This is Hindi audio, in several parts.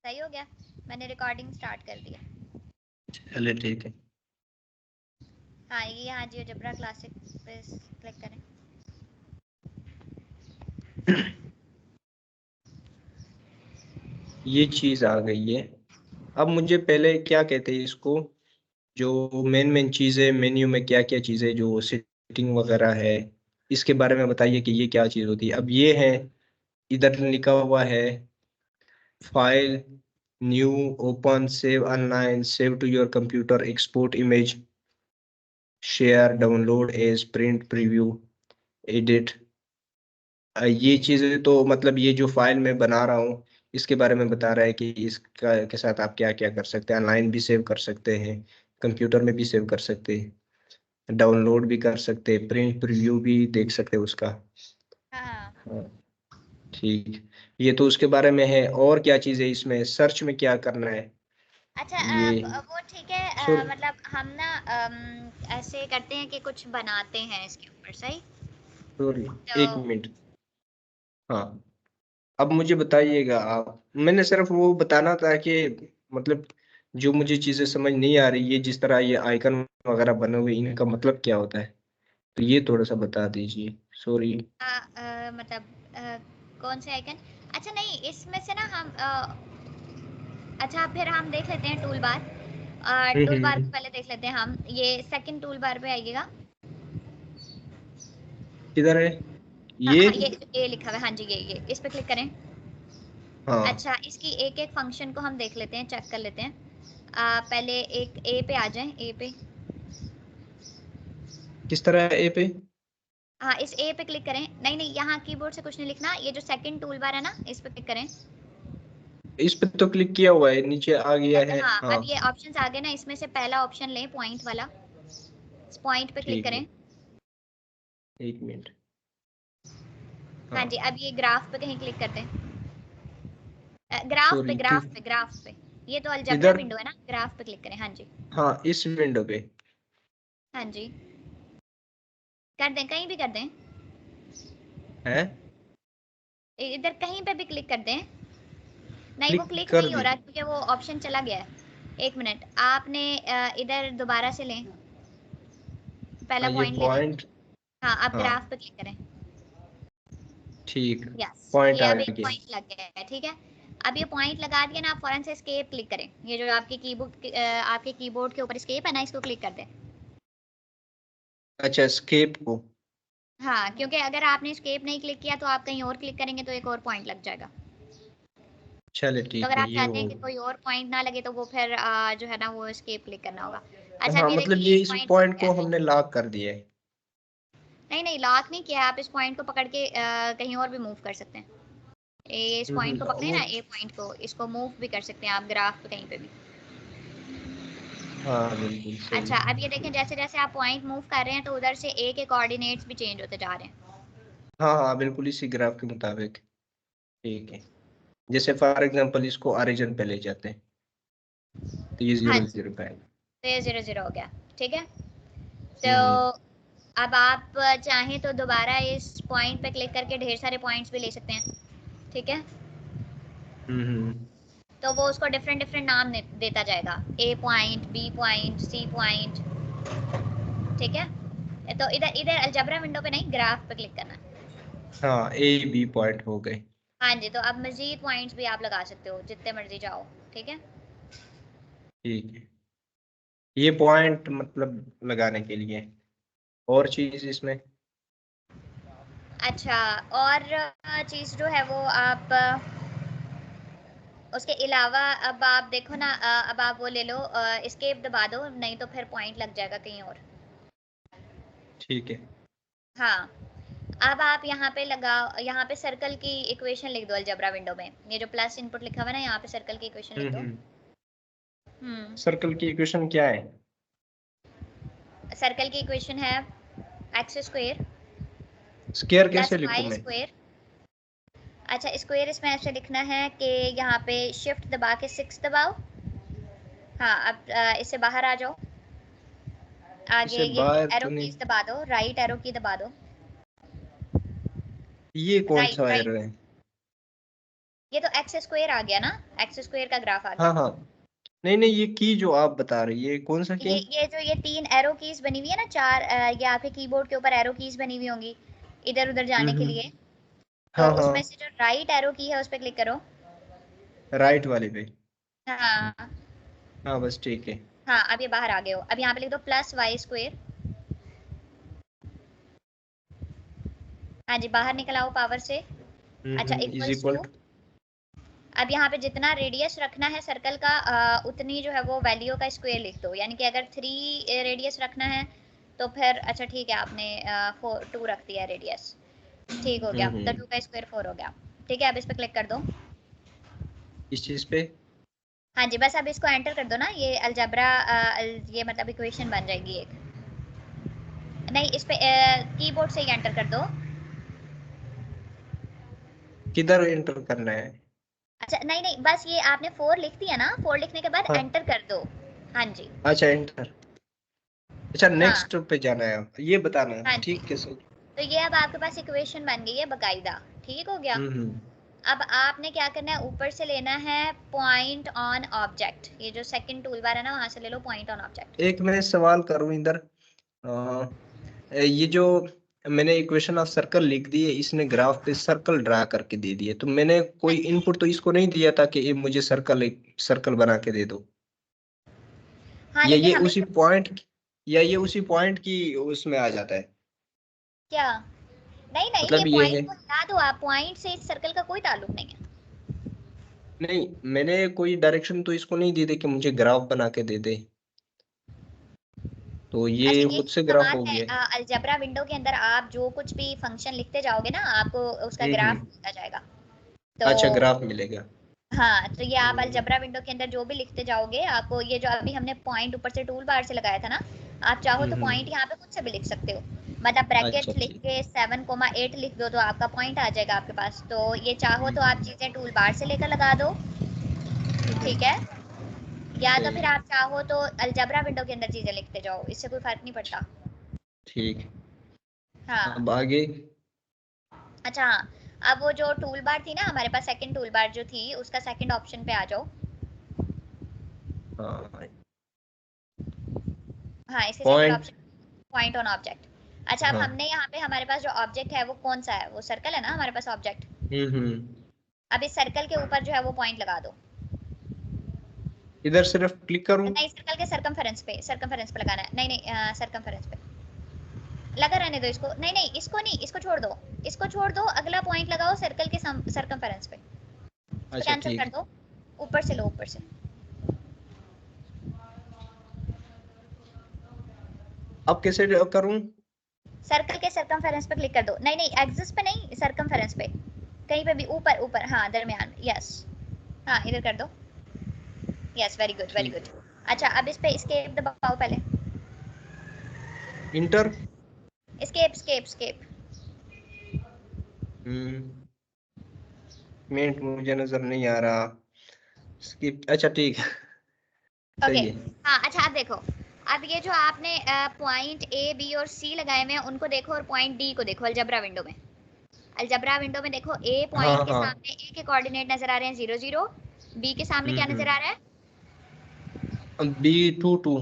सही हो गया, मैंने रिकॉर्डिंग स्टार्ट कर दिया। चलिए ठीक है। हाँ ये यहाँ जियोजेब्रा क्लासिक पे क्लिक करें। ये चीज आ गई है। अब मुझे पहले क्या कहते हैं इसको, जो मेन चीजें मेन्यू में क्या क्या चीजें जो सेटिंग वगैरह है, इसके बारे में बताइए कि ये क्या चीज होती है। अब ये है, इधर लिखा हुआ है file, new, open, save online, save to your computer, export image, share, download as, print, preview, edit. ये चीजें तो मतलब ये जो फाइल मैं बना रहा हूँ इसके बारे में बता रहा है कि इसका के साथ आप क्या क्या कर सकते हैं। ऑनलाइन भी सेव कर सकते हैं, कंप्यूटर में भी सेव कर सकते हैं, डाउनलोड भी कर सकते हैं, प्रिंट प्रीव्यू भी देख सकते हैं उसका। हाँ हाँ ठीक, ये तो उसके बारे में है। और क्या चीज़ है इसमें, सर्च में क्या करना है अच्छा ये। वो ठीक है। सॉरी मतलब हम ना ऐसे करते हैं कि कुछ बनाते हैं इसके ऊपर, सही? सॉरी, तो एक मिनट। हाँ अब मुझे बताइएगा आप, मैंने सिर्फ वो बताना था कि मतलब जो मुझे चीजें समझ नहीं आ रही, ये जिस तरह ये आइकन वगैरह बने हुए इनका मतलब क्या होता है, तो ये थोड़ा सा बता दीजिए। सॉरी। मतलब कौन से आइकन? अच्छा नहीं, इसमें से ना हम अच्छा फिर हम देख लेते हैं टूल बार। टूल बार को हम्म, पहले देख लेते हैं हम। ये सेकंड टूल बार पे आइएगा। किधर है हाँ ये? हाँ, ये लिखा हुआ है। हाँ जी, ये इस पे क्लिक करें। हाँ अच्छा इसकी एक एक फंक्शन को हम देख लेते हैं, चेक कर लेते हैं। पहले एक ए पे आ जाएं, ए पे। किस तरह है ए पे? हाँ इस ए पे क्लिक करें। नहीं नहीं, यहाँ कीबोर्ड से कुछ नहीं लिखना, ये जो सेकंड टूल बार है ना, इस पे क्लिक करें। इस पे तो क्लिक किया हुआ है, नीचे आ गया है। हाँ हाँ अब ये ऑप्शंस आ गए ना, इसमें से पहला ऑप्शन लें, पॉइंट वाला। इस पॉइंट पे क्लिक ठीक करें। है, एक मिनट। हाँ हाँ जी, अब ये ग्राफ पे कहीं क्लिक कर दें। ग्राफ पे सॉरी क्यों, ग्राफ पे ग्राफ पे। ये तो अलजेब्रा इधर? विंडो है ना, ग्राफ पे क्लिक करें। हाँ जी। हाँ इस विंडो पे। हाँ जी, कर दें, कहीं भी कर दें। है इधर कहीं पे भी क्लिक कर दें। नहीं वो क्लिक क्लिक कर नहीं हो दी। रहा क्योंकि वो ऑप्शन चला गया है। एक मिनट, आपने इधर दोबारा से लें, पहला हाँ ये पॉइंट लेना है। पॉइंट। हाँ अब हाँ ग्राफ पे क्लिक करें। ठीक, यस, पॉइंट ये आ अब एक गया। पॉइंट लग गया है, ठीक है। अब ये पॉइंट लगा दिया ना, आप फौरन से एस्केप क्लिक करें। ये जो आपके कीबोर्ड के ऊपर एस्केप है ना, इसको क्लिक कर दें। अच्छा स्केप को। हाँ क्योंकि अगर आपने एस्केप नहीं क्लिक किया तो आप कहीं और क्लिक करेंगे तो एक और पॉइंट लग जाएगा। चले तो ठीक अगर है, आप ये चाहते हो हैं कि कोई और पॉइंट ना लगे तो वो फिर जो है ना वो एस्केप क्लिक करना होगा। अच्छा अब हाँ ये मतलब देखिए, ये एक इस पॉइंट लग पॉइंट गया को है। हमने लॉक कर दिया है। नहीं नहीं, लॉक नहीं किया। आप इस पॉइंट को पकड़ के कहीं और भी मूव कर सकते हैं। इस पॉइंट को पकड़े वो ना, ए पॉइंट को, इसको मूव भी कर सकते हैं आप ग्राफ पे कहीं पे भी। हाँ बिल्कुल सही। अच्छा अब ये देखें, जैसे जैसे आप पॉइंट मूव कर रहे हैं तो उधर से ए के कोऑर्डिनेट्स भी चेंज होते जा रहे हैं। हाँ हाँ बिल्कुल इसी ग्राफ के मुताबिक। ठीक है, जैसे फॉर एग्जांपल इसको ओरिजिन पे ले जाते हैं तो ये हाँ 0 जी, 0 पे आएगा। तो ये 0 0 हो गया, ठीक है। तो हम्म अब आप चाहें तो दोबारा इस पॉइंट पे क्लिक करके ढेर सारे पॉइंट्स भी ले सकते हैं, ठीक है। हम्म। तो वो उसको डिफरेंट डिफरेंट नाम देता जाएगा, A point, B point, C point, ठीक है। तो इधर इधर अलजेब्रा विंडो पे नहीं, ग्राफ पे क्लिक करना है। हाँ ए बी पॉइंट हो गए। हाँ जी, तो अब मजीद पॉइंट्स भी आप लगा सकते हो जितने मर्जी चाहो, ठीक है। ठीक है, ये पॉइंट मतलब लगाने के लिए और चीज इसमें। अच्छा और चीज़ जो है वो आप उसके अलावा अब आप देखो ना, अब आप वो ले लो, एस्केप दबा दो, नहीं तो फिर पॉइंट लग जाएगा कहीं और। ठीक है। हाँ अब आप यहाँ पे लगाओ, यहाँ पे सर्कल की इक्वेशन लिख दो अलजेब्रा विंडो में। ये जो प्लस इनपुट लिखा हुआ है ना, यहाँ पे सर्कल की इक्वेशन लिख दो। हम्म। हम्म, सर्कल की इक्वेशन क्या है? सर्कल की इक्वेशन है एक्स स्क्वायर स्क्वायर प्लस कैसे लिखूं वाई मैं? स्क्वायर। अच्छा स्क्वायर इसमें ऐसे लिखना है कि यहाँ पे शिफ्ट दबा के 6 दबाओ। हाँ अब इससे बाहर आ जाओ। आगे इसे ये बाहर एरो तो कीज नहीं, दबा दो, राइट एरो की दबा दो। ये कौन राइट सा राइट, एरो है? ये तो एक्स स्क्वायर आ गया ना। एक्स स्क्वायर का ग्राफ आ गया। हाँ हाँ, नहीं नहीं, ये की जो आप बता रही है कौन सा की? ये जो ये 3 एरो कीज बनी हुई है ना, 4 ये आपके कीबोर्ड के ऊपर एरो कीज बनी हुई होंगी इधर उधर जाने के लिए। तो हाँ हाँ, उसमें से जो राइट एरो की है उस पर क्लिक करो। राइट वाले पे। हाँ हाँ बस ठीक है। हाँ, अब ये बाहर आ गए हो। अब यहाँ पे लिख दो प्लस वाई स्क्वायर। हाँ जी, बाहर निकल आओ पावर से। अच्छा, is equals equal to. To. अब यहाँ पे जितना रेडियस रखना है सर्कल का उतनी जो है वो वैल्यू का स्क्वायर लिख दो। यानी कि अगर 3 रेडियस रखना है तो फिर अच्छा ठीक है, आपने 2 रख दिया रेडियस। ठीक हो गया, तो 2 का स्क्वायर 4 हो गया। ठीक है, अब इस पे क्लिक कर दो। इस चीज पे। हाँ जी, बस अब इसको एंटर कर दो ना, ये अलजबरा ये मतलब इक्वेशन बन जाएगी एक। नहीं, इस पे कीबोर्ड से ही एंटर कर दो। किधर एंटर करना है? अच्छा नहीं नहीं, बस ये आपने 4 लिख दिया ना, 4 लिखने के बाद हाँ, एंटर कर दो। हाँ जी। अच्छा एंटर। अच्छा, हाँ नेक्स्ट पे जाना है, ये बताना है, हाँ जी, ठीक है सर। तो ये अब आपके पास इक्वेशन बन गई है बकायदा। ठीक हो गया। हम्म। अब आपने क्या करना है, ऊपर से लेना है पॉइंट ऑन ऑब्जेक्ट। ये जो सेकंड टूल बार है ना, वहां से ले लो पॉइंट ऑन ऑब्जेक्ट। एक मैं सवाल करूं इधर। ये जो मैंने इक्वेशन ऑफ सर्कल लिख दी है, इसने ग्राफ पे सर्कल ड्रा करके दे दिए, तो मैंने हाँ कोई जी। इनपुट तो इसको नहीं दिया था कि ये मुझे सर्कल, एक सर्कल बना के दे दो। हाँ या ये लेकिन हमें उसी पॉइंट, या ये उसी पॉइंट की उसमें आ जाता है? क्या, नहीं नहीं, ये मतलब ये पॉइंट है। को हिला दो आप, पॉइंट से इस सर्कल का कोई ताल्लुक नहीं है। नहीं, मैंने कोई डायरेक्शन तो इसको नहीं दी थी कि मुझे ग्राफ बना के दे दे, तो अच्छा, ये ये खुद जो से ग्राफ कमांड हो है गया। अलजेब्रा विंडो के अंदर, आप जो कुछ भी फंक्शन लिखते जाओगे ना, आपको उसका ग्राफ हम्म। मिलता जाएगा। तो अच्छा, ग्राफ मिलेगा। हाँ, तो ये आप हम्म अलजेब्रा विंडो के अंदर जो भी लिखते जाओगे, आपको ये जो अभी हमने पॉइंट ऊपर से टूल बार से लगाया था ना, आप चाहो तो हम्म। पॉइंट यहाँ पे खुद से भी लिख सकते हो। मतलब अच्छा ब्रैकेट लिख ठीक। के 7,8 लिख दो तो आपका पॉइंट आ जाएगा आपके पास। तो ये चाहो तो आप हम्म चीजें टूल बार से लेकर लगा दो। ठीक हम्म, है, या तो सही फिर है। आप चाहो तो अलजेब्रा विंडो के अंदर चीजें लिखते जाओ, इससे कोई फर्क नहीं पड़ता। ठीक। हाँ। अब आगे। अच्छा हाँ, अब वो जो टूल बार थी ना हमारे पास, सेकंड टूल बार जो थी, उसका सेकंड ऑप्शन पे आ जाओ। हाँ, हाँ, इसके second point. Option, point on object. अच्छा, अब हाँ। हमने यहाँ पे हमारे पास जो ऑब्जेक्ट है वो कौन सा है, वो सर्कल है ना हमारे पास ऑब्जेक्ट। हम्म। अब इस सर्कल के ऊपर जो है वो पॉइंट लगा दो। इधर सिर्फ क्लिक करूं? नहीं, सर्कल के सरकमफेरेंस पे लगाना है। नहीं नहीं, सरकमफेरेंस पे लगा रहने दो इसको। नहीं नहीं, इसको नहीं, इसको छोड़ दो। इसको छोड़ दो, अगला पॉइंट लगाओ सर्कल के सरकमफेरेंस पे। इसको अच्छा कैंसिल ठीक कर है। दो, ऊपर से लो, ऊपर से। अब कैसे करूं? सर्कल के सरकमफेरेंस पे क्लिक कर दो। नहीं नहीं, एक्सिस पे नहीं, सरकमफेरेंस पे कहीं पे भी ऊपर ऊपर, हाँ दरमियान, यस। हाँ, इधर कर दो। यस, वेरी गुड वेरी ठीक गुड। है। अच्छा, अब इस पे एस्केप दबाओ पहले। इंटर। Escape escape escape. हम्म। मिनट मुझे नजर नहीं आ रहा। स्किप, अच्छा ठीक है। ओके। सही है। हाँ, अच्छा अब देखो, अब ये जो आपने पॉइंट ए बी और सी लगाए हुए हैं उनको देखो, और पॉइंट डी को देखो अलजबरा विंडो में। अलजबरा विंडो में देखो, ए हाँ पॉइंट के हाँ। सामने ए के कोऑर्डिनेट नजर आ रहे हैं 0 0। बी के सामने क्या नजर आ रहा है? B two two.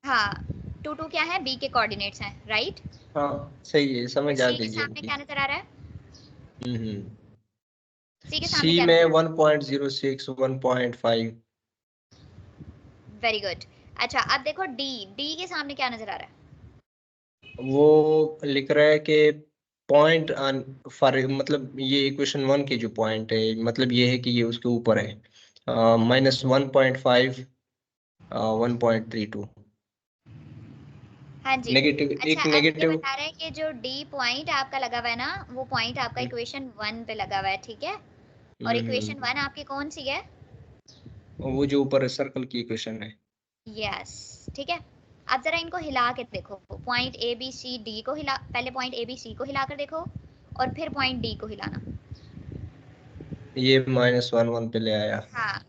हाँ, 2 2 क्या है, बी के कोऑर्डिनेट्स हैं, राइट। हाँ सही है, और समझ आ सी के गई है सामने अभी। क्या नजर आ रहा है? हम्म। सी के सामने सी क्या में नजर आ रहा 1.06 1.5। है? Very good. अच्छा, अब देखो डी, डी के सामने क्या नजर आ रहा है? वो लिख रहा है कि पॉइंट फॉर, मतलब ये इक्वेशन वन की जो पॉइंट है, मतलब ये है कि ये उसके ऊपर है, -1.5 1.32। हाँ जी। नेगेटिव, अच्छा, एक अब ये नेगेटिव। बता रहा है कि जो डी पॉइंट आपका लगा हुआ है ना, वो पॉइंट आपका इक्वेशन 1 पे लगा हुआ है, ठीक है। और इक्वेशन 1 आपकी कौन सी है? वो जो ऊपर सर्कल की इक्वेशन है। यस, ठीक है। अब जरा इनको हिला के देखो, point A B C D को हिला, पहले पॉइंट ए बी सी को हिला कर देखो, और फिर पॉइंट डी को हिलाना। ये -1 1 पे ले आया, हाँ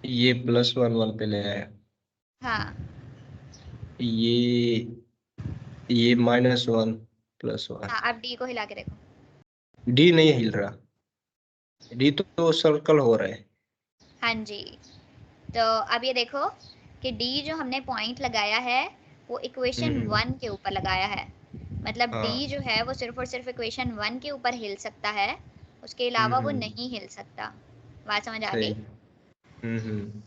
ये +1 1 पे ले आया, हाँ ये -1 +1। हाँ, अब डी को हिला के देखो। डी नहीं हिल रहा, डी तो सर्कल हो रहा है। हाँ जी, तो अब ये देखो कि डी जो हमने पॉइंट लगाया है वो इक्वेशन हम्म। 1 के ऊपर लगाया है, मतलब डी हाँ। जो है वो सिर्फ और सिर्फ इक्वेशन 1 के ऊपर हिल सकता है, उसके अलावा वो हम्म। नहीं हिल सकता। बात समझ आ सही। गई? हम्म।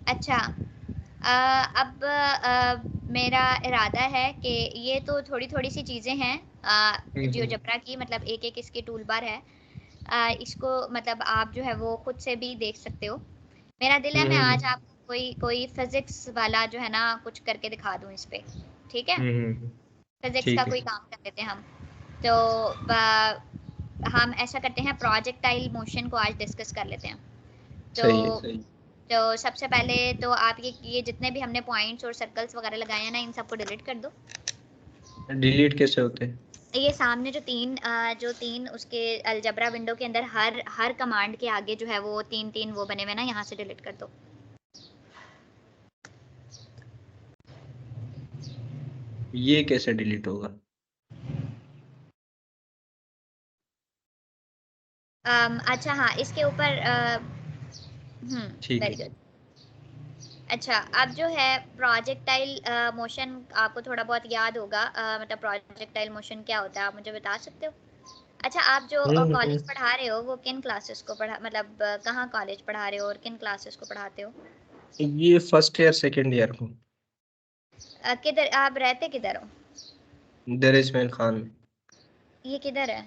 अच्छा, अब मेरा इरादा है कि ये तो थोड़ी थोड़ी सी चीज़ें हैं हम्म। जियोजेब्रा की, मतलब एक एक इसकी टूल बार है। इसको मतलब आप जो है वो खुद से भी देख सकते हो। मेरा दिल है मैं आज हम्म। आपको कोई कोई फिजिक्स वाला जो है ना कुछ करके दिखा दूं इस पे, ठीक है? हम्म। फिजिक्स का ठीक कोई है। काम कर लेते हैं हम। तो हम ऐसा करते हैं, प्रोजेक्टाइल मोशन को आज डिस्कस कर लेते हैं। तो सही है, सही। तो सबसे पहले तो आप ये जितने भी हमने पॉइंट्स और सर्कल्स वगैरह लगाए हैं ना, इन सबको डिलीट कर दो। डिलीट कैसे होते हैं? ये सामने जो तीन उसके अलजबरा विंडो के अंदर हर हर कमांड के आगे जो है वो तीन तीन वो बने हुए ना, यहाँ से डिलीट कर दो। ये कैसे डिलीट होगा? अच्छा हाँ, इसके ऊपर ठीक वेरी है। गुड। अच्छा, अब जो है प्रोजेक्टाइल मोशन आपको थोड़ा बहुत याद होगा, मतलब प्रोजेक्टाइल मोशन क्या होता है आप मुझे बता सकते हो? अच्छा, आप जो हम्म। कॉलेज पढ़ा रहे हो वो किन क्लासेस को पढ़ा, मतलब कहाँ कॉलेज पढ़ा रहे हो और किन क्लासेस को पढ़ाते हो? ये फर्स्ट ईयर सेकंड ईयर को। किधर आप रहते, किधर हो? दर इस्माइल खान में। ये किधर है?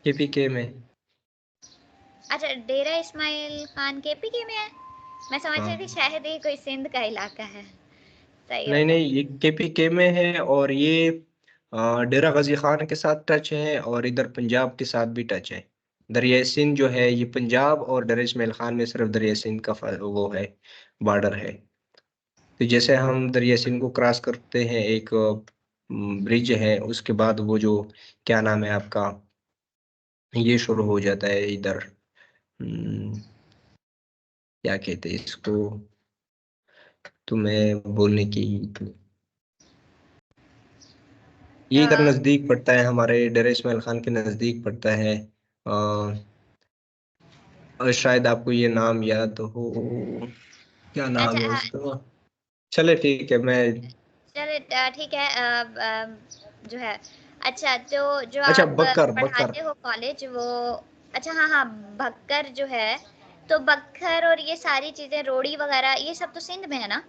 केपीके में। अच्छा, डेरा इस्माइल खान केपीके में है। मैं समझ रही थी हाँ। शायद ये कोई सिंध का इलाका है। सही हो नहीं गया। नहीं, ये केपीके में है, और ये डेरा गाजी खान के साथ टच है, और इधर पंजाब के साथ भी टच है। दरिया सिंध जो है ये पंजाब, और दर इस्माइल खान में सिर्फ दरिया सिंध का वो है, बॉर्डर है। तो जैसे हम दरिया सिंध को क्रॉस करते हैं, एक ब्रिज है, उसके बाद वो जो, क्या नाम है आपका, ये शुरू हो जाता है इधर। हम्म, क्या कहते हैं इसको, तुम्हें बोलने की, ये इधर हाँ। नजदीक पड़ता है, हमारे डेरा इस्माइल खान के नजदीक पड़ता है। और शायद आपको ये नाम याद हो, क्या अच्छा नाम है उसका। चले ठीक है, मैं। चलो ठीक है। जो है, अच्छा तो जो अच्छा, आप बकर बकर। पढ़ाते हो कॉलेज वो, अच्छा हाँ हाँ, भक्कर जो है, तो बक्खर और ये सारी चीजें रोड़ी वगैरह ये सब तो सिंध में है ना?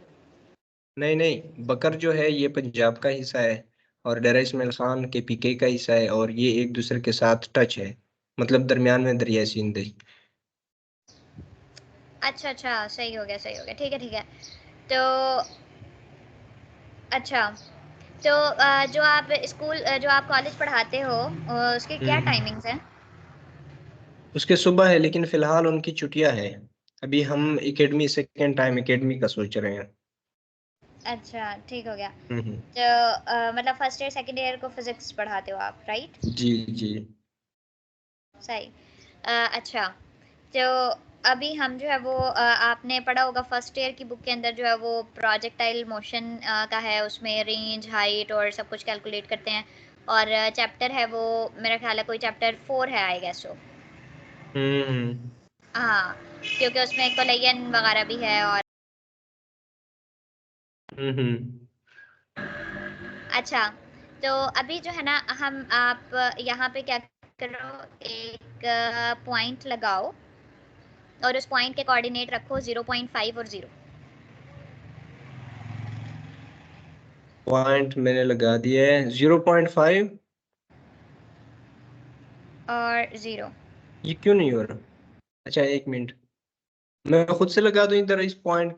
नहीं नहीं, बकर जो है ये पंजाब का हिस्सा है, और डेरा इस्माइल खान के पीके का हिस्सा है, और ये एक दूसरे के साथ टच है, मतलब दरमियान में दरिया सिंध है। अच्छा अच्छा, सही हो गया, सही हो गया, ठीक है ठीक है। तो अच्छा, तो जो आप कॉलेज पढ़ाते हो उसकी क्या हम्म। टाइमिंग्स हैं? उसके सुबह है, लेकिन फिलहाल उनकी छुट्टियां हैं। अभी हम एकेडमी सेकेंड टाइम एकेडमी का सोच रहे हैं। अच्छा, ठीक हो गया। हम्म। तो मतलब फर्स्ट ईयर सेकंड ईयर को फिजिक्स पढ़ाते हो आप, राइट? जी जी। सही। अच्छा, तो अभी हम जो है वो आपने पढ़ा होगा फर्स्ट ईयर की बुक के अंदर जो है वो प्रोजेक्टाइल मोशन का है, उसमें रेंज हाइट और सब कुछ कैलकुलेट करते हैं। और चैप्टर है वो, मेरा ख्याल है कोई चैप्टर 4 है आई गेस। हम्म। हाँ, क्योंकि उसमें कोलिजन वगैरह भी है। और हम्म। अच्छा, तो अभी जो है ना हम आप यहाँ पे क्या करो, एक पॉइंट लगाओ और उस पॉइंट के कोऑर्डिनेट रखो 0.5 और 0 पॉइंट मैंने लगा दिया है 0.5। और 0। ये क्यों नहीं हो रहा? अच्छा, एक मिनट, मैं खुद से लगा दूं इधर इस point.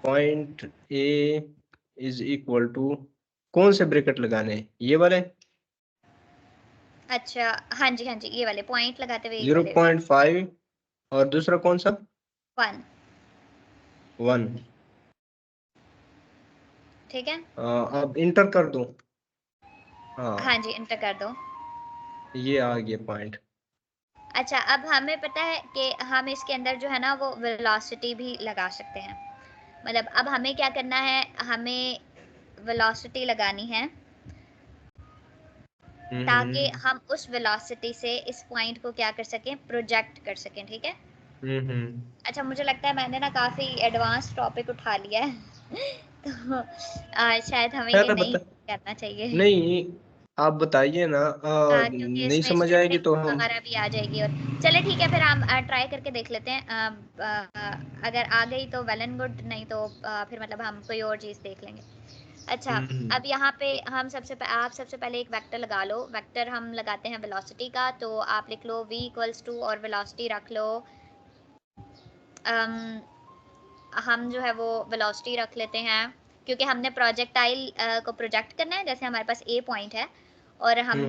Point A is equal to, कौन से ब्रैकेट लगाने हैं, ये वाले? अच्छा, हाँ जी हाँ जी, ये वाले पॉइंट लगाते हुए ये जीरो वाले। पॉइंट फाइव और दूसरा कौन सा? 1। 1। ठीक है। अब इंटर कर दूं? हाँ हाँ, जी, इंटर कर दो। ये आ गया पॉइंट। अच्छा, अब हमें पता है कि हम इसके अंदर जो है ना वो वेलोसिटी भी लगा सकते हैं। मतलब अब हमें क्या करना है, हमें वेलोसिटी लगानी है। ताकि हम उस वेलोसिटी से इस पॉइंट को क्या कर सकें, प्रोजेक्ट कर सकें, ठीक है। अच्छा, मुझे लगता है मैंने ना काफी एडवांस टॉपिक उठा लिया है तो शायद हमें ये अरे नहीं बता, करना चाहिए। नहीं आप बताइए ना, क्योंकि नहीं इसमें समझ आएगी स्टैटिस्टिक्स तो हम। वगैरह भी आ जाएगी। और चले ठीक है, फिर हम ट्राई करके देख लेते हैं। अगर आ गई तो वेल एंड गुड, नहीं तो फिर मतलब हम कोई और चीज़ देख लेंगे। अच्छा, अब यहाँ पे हम आप सबसे पहले एक वेक्टर लगा लो। वेक्टर हम लगाते हैं वेलोसिटी का, तो आप लिख लो v इक्वल्स टू, और वेलोसिटी रख लो, हम जो है वो वेलोसिटी रख लेते हैं, क्योंकि हमने प्रोजेक्टाइल को प्रोजेक्ट करना है। जैसे हमारे पास ए पॉइंट है और हम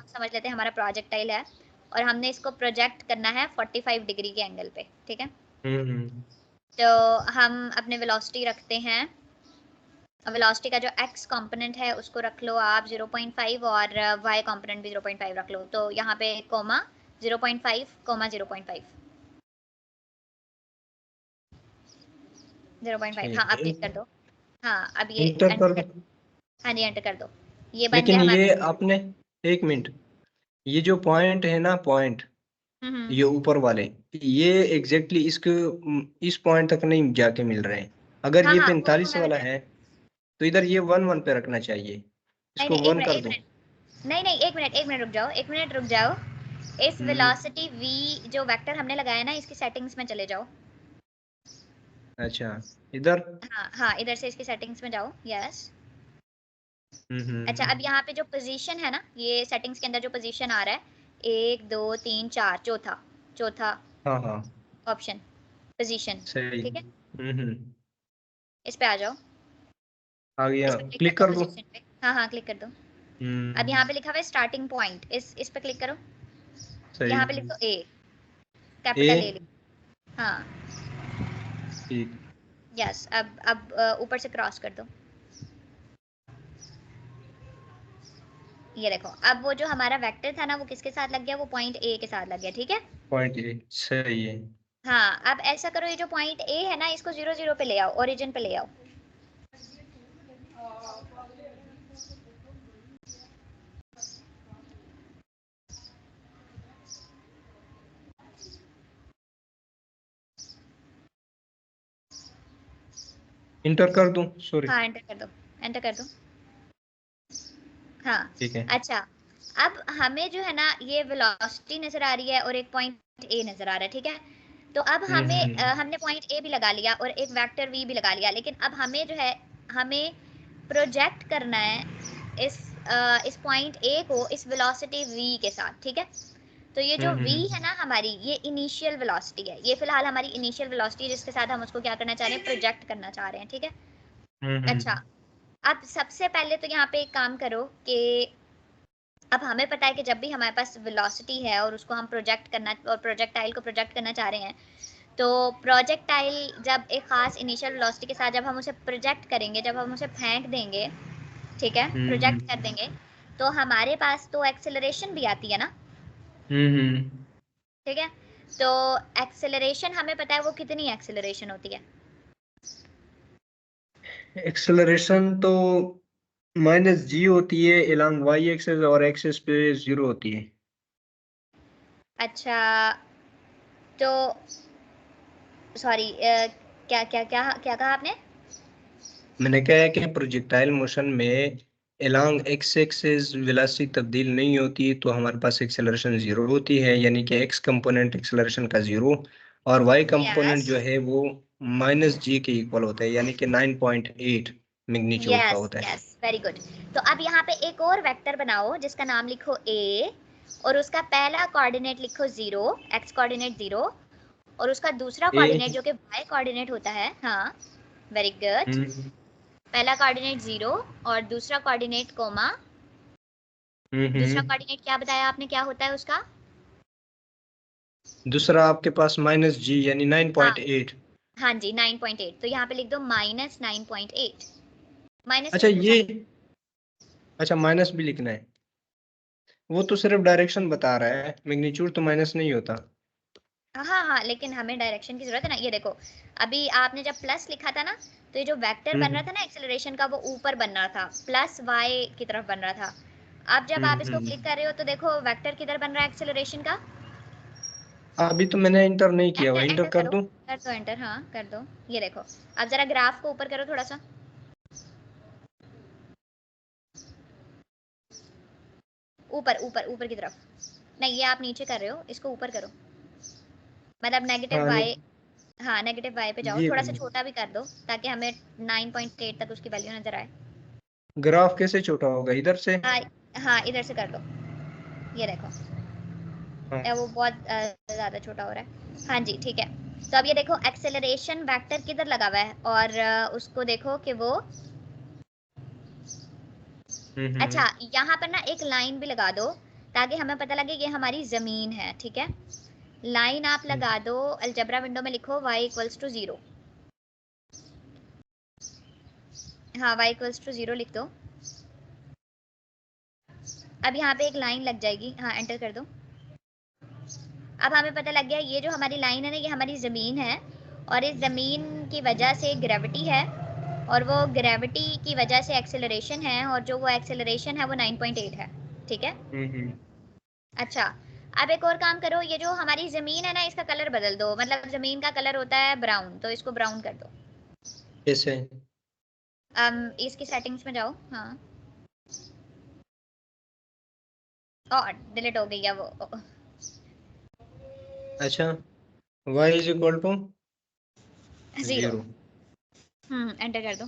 समझ लेते हैं हमारा प्रोजेक्टाइल है, और हमने इसको प्रोजेक्ट करना है 45 डिग्री के एंगल पे, ठीक है। तो हम अपने वेलोसिटी रखते हैं, वेलोसिटी का जो x कंपोनेंट है उसको रख लो आप 0.5, और y कंपोनेंट भी 0.5 रख लो। तो यहाँ पे कोमा 0.5 कोमा 0.5 0.5। हाँ, आप क्लिक कर दो। हाँ, अब ये इंटर एंटर कर कर दो। दो। हाँ जी, एंटर कर दो। ये बन लेकिन गया हमारे ये पास। आपने, एक मिनट, ये जो पॉइंट है ना, पॉइंट हम्म। ये ऊपर वाले, ये एग्जैक्टली इसके इस पॉइंट तक नहीं जाके मिल रहे हैं। अगर हाँ ये हाँ, वो तो 45 मैं वाला बता। है तो इधर ये 1 1 पे रखना चाहिए, नहीं इसको नहीं, 1 कर एक दो। मिनट, नहीं नहीं, एक मिनट रुक जाओ, एक मिनट रुक जाओ। इस हम्म। वेलोसिटी v जो वेक्टर हमने लगाया ना, इसकी सेटिंग्स में चले जाओ। अच्छा, इधर। हाँ हाँ, इधर से इसकी सेटिंग्स में जाओ, यस। अच्छा, हम्म। अब यहाँ पे जो पोजीशन है ना, ये सेटिंग्स के अंदर जो पोजीशन आ रहा है 1 2 3 4, चौथा चौथा हाँ हाँ, ऑप्शन, पोजीशन, सही। ठीक है। हम्म। इस पे आ जाओ, आ गया, इस पे क्लिक कर क्लिक दो, कर दो। पोजीशन पे। हाँ हाँ, क्लिक कर दो। अब यहाँ हम्म। पे लिखा हुआ है स्टार्टिंग पॉइंट, इस पे क्लिक करो। सही। यहाँ पे लिख दो ए, ए। कैपिटल ए लिखो। हाँ, ठीक। यस। अब ऊपर से क्रॉस कर दो। ये देखो, अब वो जो हमारा वेक्टर था ना, वो किसके साथ लग गया, वो पॉइंट ए के साथ लग गया, ठीक है। पॉइंट ए सही है। हाँ, अब ऐसा करो, ये जो पॉइंट ए है ना, इसको 0 0 पे ले आओ, ओरिजिन पे ले आओ। इंटर कर दूं, सॉरी। हाँ, एंटर कर दो, एंटर कर दो। हाँ। ठीक है। अच्छा, अब हमें जो है ना, ये वेलोसिटी नजर आ रही है और एक पॉइंट ए नजर आ रहा है, ठीक है। तो अब हमने पॉइंट ए भी लगा लिया और एक वेक्टर वी भी लगा लिया, लेकिन अब हमें जो है, हमें प्रोजेक्ट करना है इस पॉइंट ए को इस वेलोसिटी v के साथ, ठीक है। तो ये जो v है ना हमारी, ये इनिशियल वेलोसिटी है, ये फिलहाल हमारी इनिशियल वेलोसिटी है, जिसके साथ हम उसको क्या करना चाह रहे हैं, प्रोजेक्ट करना चाह रहे हैं, ठीक है। अच्छा, अब सबसे पहले तो यहाँ पे एक काम करो कि अब हमें पता है कि जब भी हमारे पास वेलोसिटी है और उसको हम प्रोजेक्ट करना, और प्रोजेक्टाइल को प्रोजेक्ट करना चाह रहे हैं, तो प्रोजेक्टाइल जब एक खास इनिशियल वेलोसिटी के साथ जब हम उसे प्रोजेक्ट करेंगे, जब हम उसे फेंक देंगे, ठीक है, प्रोजेक्ट कर देंगे, तो हमारे पास तो एक्सेलरेशन भी आती है ना, ठीक है। तो एक्सेलरेशन हमें पता है वो कितनी एक्सेलरेशन होती है। एक्सेलरेशन तो -g होती है एलॉन्ग वाई एक्सेस, और एक्सेस पे 0 होती है। अच्छा, तो सॉरी, क्या क्या क्या क्या कहा आपने। मैंने कहा है कि प्रोजेक्टाइल मोशन में एलॉन्ग एक्स एक्सिस वेलोसिटी तब्दील नहीं होती, तो हमारे पास एक्सेलरेशन 0 होती है, यानी कि एक्स कंपोनेंट एक्सेलरेशन का 0, और वाई कंपोनेंट यस जो है वो -g के इक्वल होता है, यानी कि 9.8 मैग्नीट्यूड का यस होता है। Yes, very good. तो अब यहाँ पे एक और वेक्टर बनाओ जिसका नाम लिखो ए, और उसका पहला कोऑर्डिनेट लिखो 0, एक्स कोऑर्डिनेट 0, और उसका दूसरा ए। कोऑर्डिनेट जो कि वाई कोऑर्डिनेट होता है, हाँ, वेरी गुड। हम्म पहला कोऑर्डिनेट 0 और दूसरा कोऑर्डिनेट कोमा। दूसरा हम्म। कोऑर्डिनेट क्या बताया आपने, क्या होता है उसका। दूसरा आपके पास -g यानी हाँ 9.8। हाँ जी, 9.8, तो यहाँ पे लिख दो -9.8, माइनस अच्छा क्यों लिखा ये, है। अच्छा माइनस भी लिखना है? वो तो सिर्फ डायरेक्शन बता रहा है, मैग्नीट्यूड तो माइनस नहीं होता। हाँ हाँ, लेकिन हमें डायरेक्शन की जरूरत है ना। ये देखो, अभी आपने जब प्लस लिखा था ना, तो ये जो वेक्टर बन रहा हम्म था ना एक्सेलरेशन का, वो ऊपर बन रहा था, प्लस वाई की तरफ बन रहा था। अब जब आप इसको क्लिक कर रहे हो तो देखो वेक्टर किधर बन रहा है एक्सेलरेशन का। अभी तो मैंने इंटर नहीं किया हुआ, एंटर इंटर एंटर कर करो, दूं? कर दो एंटर, हाँ कर दो। ये देखो अब जरा ग्राफ को ऊपर करो थोड़ा सा, ऊपर ऊपर ऊपर की तरफ। नहीं ये आप नीचे कर रहे हो, इसको ऊपर करो, मतलब नेगेटिव हाँ वाई। हाँ नेगेटिव वाई पे जाओ, ये थोड़ा सा बन छोटा भी कर दो ताकि हमें 9.8 तक उसकी वैल्यू नजर आए। ग्राफ कैसे छोटा होगा, इधर से? हाँ हाँ इधर से कर दो, ये देखो हाँ। वो बहुत ज्यादा छोटा हो रहा है। हाँ जी ठीक है। तो अब ये देखो एक्सेलरेशन वेक्टर किधर लगा हुआ है, और उसको देखो कि वो, अच्छा हम्म। यहाँ पर ना एक लाइन भी लगा दो ताकि हमें पता लगे ये हमारी जमीन है, ठीक है। लाइन आप हम्म, लगा दो, अलजेब्रा विंडो में लिखो y इक्वल्स टू 0। हाँ y इक्वल्स टू 0 लिख दो। अब यहाँ पे एक लाइन लग जाएगी, हाँ एंटर कर दो। अब हमें पता लग गया ये जो हमारी लाइन है ना, ये हमारी ज़मीन है, और इस ज़मीन की वजह से ग्रेविटी है, और वो ग्रेविटी की वजह से एक्सेलरेशन है, और जो वो एक्सेलरेशन है वो 9.8 है, ठीक है। हम्म। अच्छा अब एक और काम करो, ये जो हमारी ज़मीन है ना इसका कलर बदल दो, मतलब ज़मीन का कलर होता है ब्राउन, तो इसको ब्राउन कर दो। कैसे? इसकी सेटिंग्स में जाओ, हाँ और डिलीट हो गई है वो। अच्छा, y is equal to 0। 0। Enter कर दो।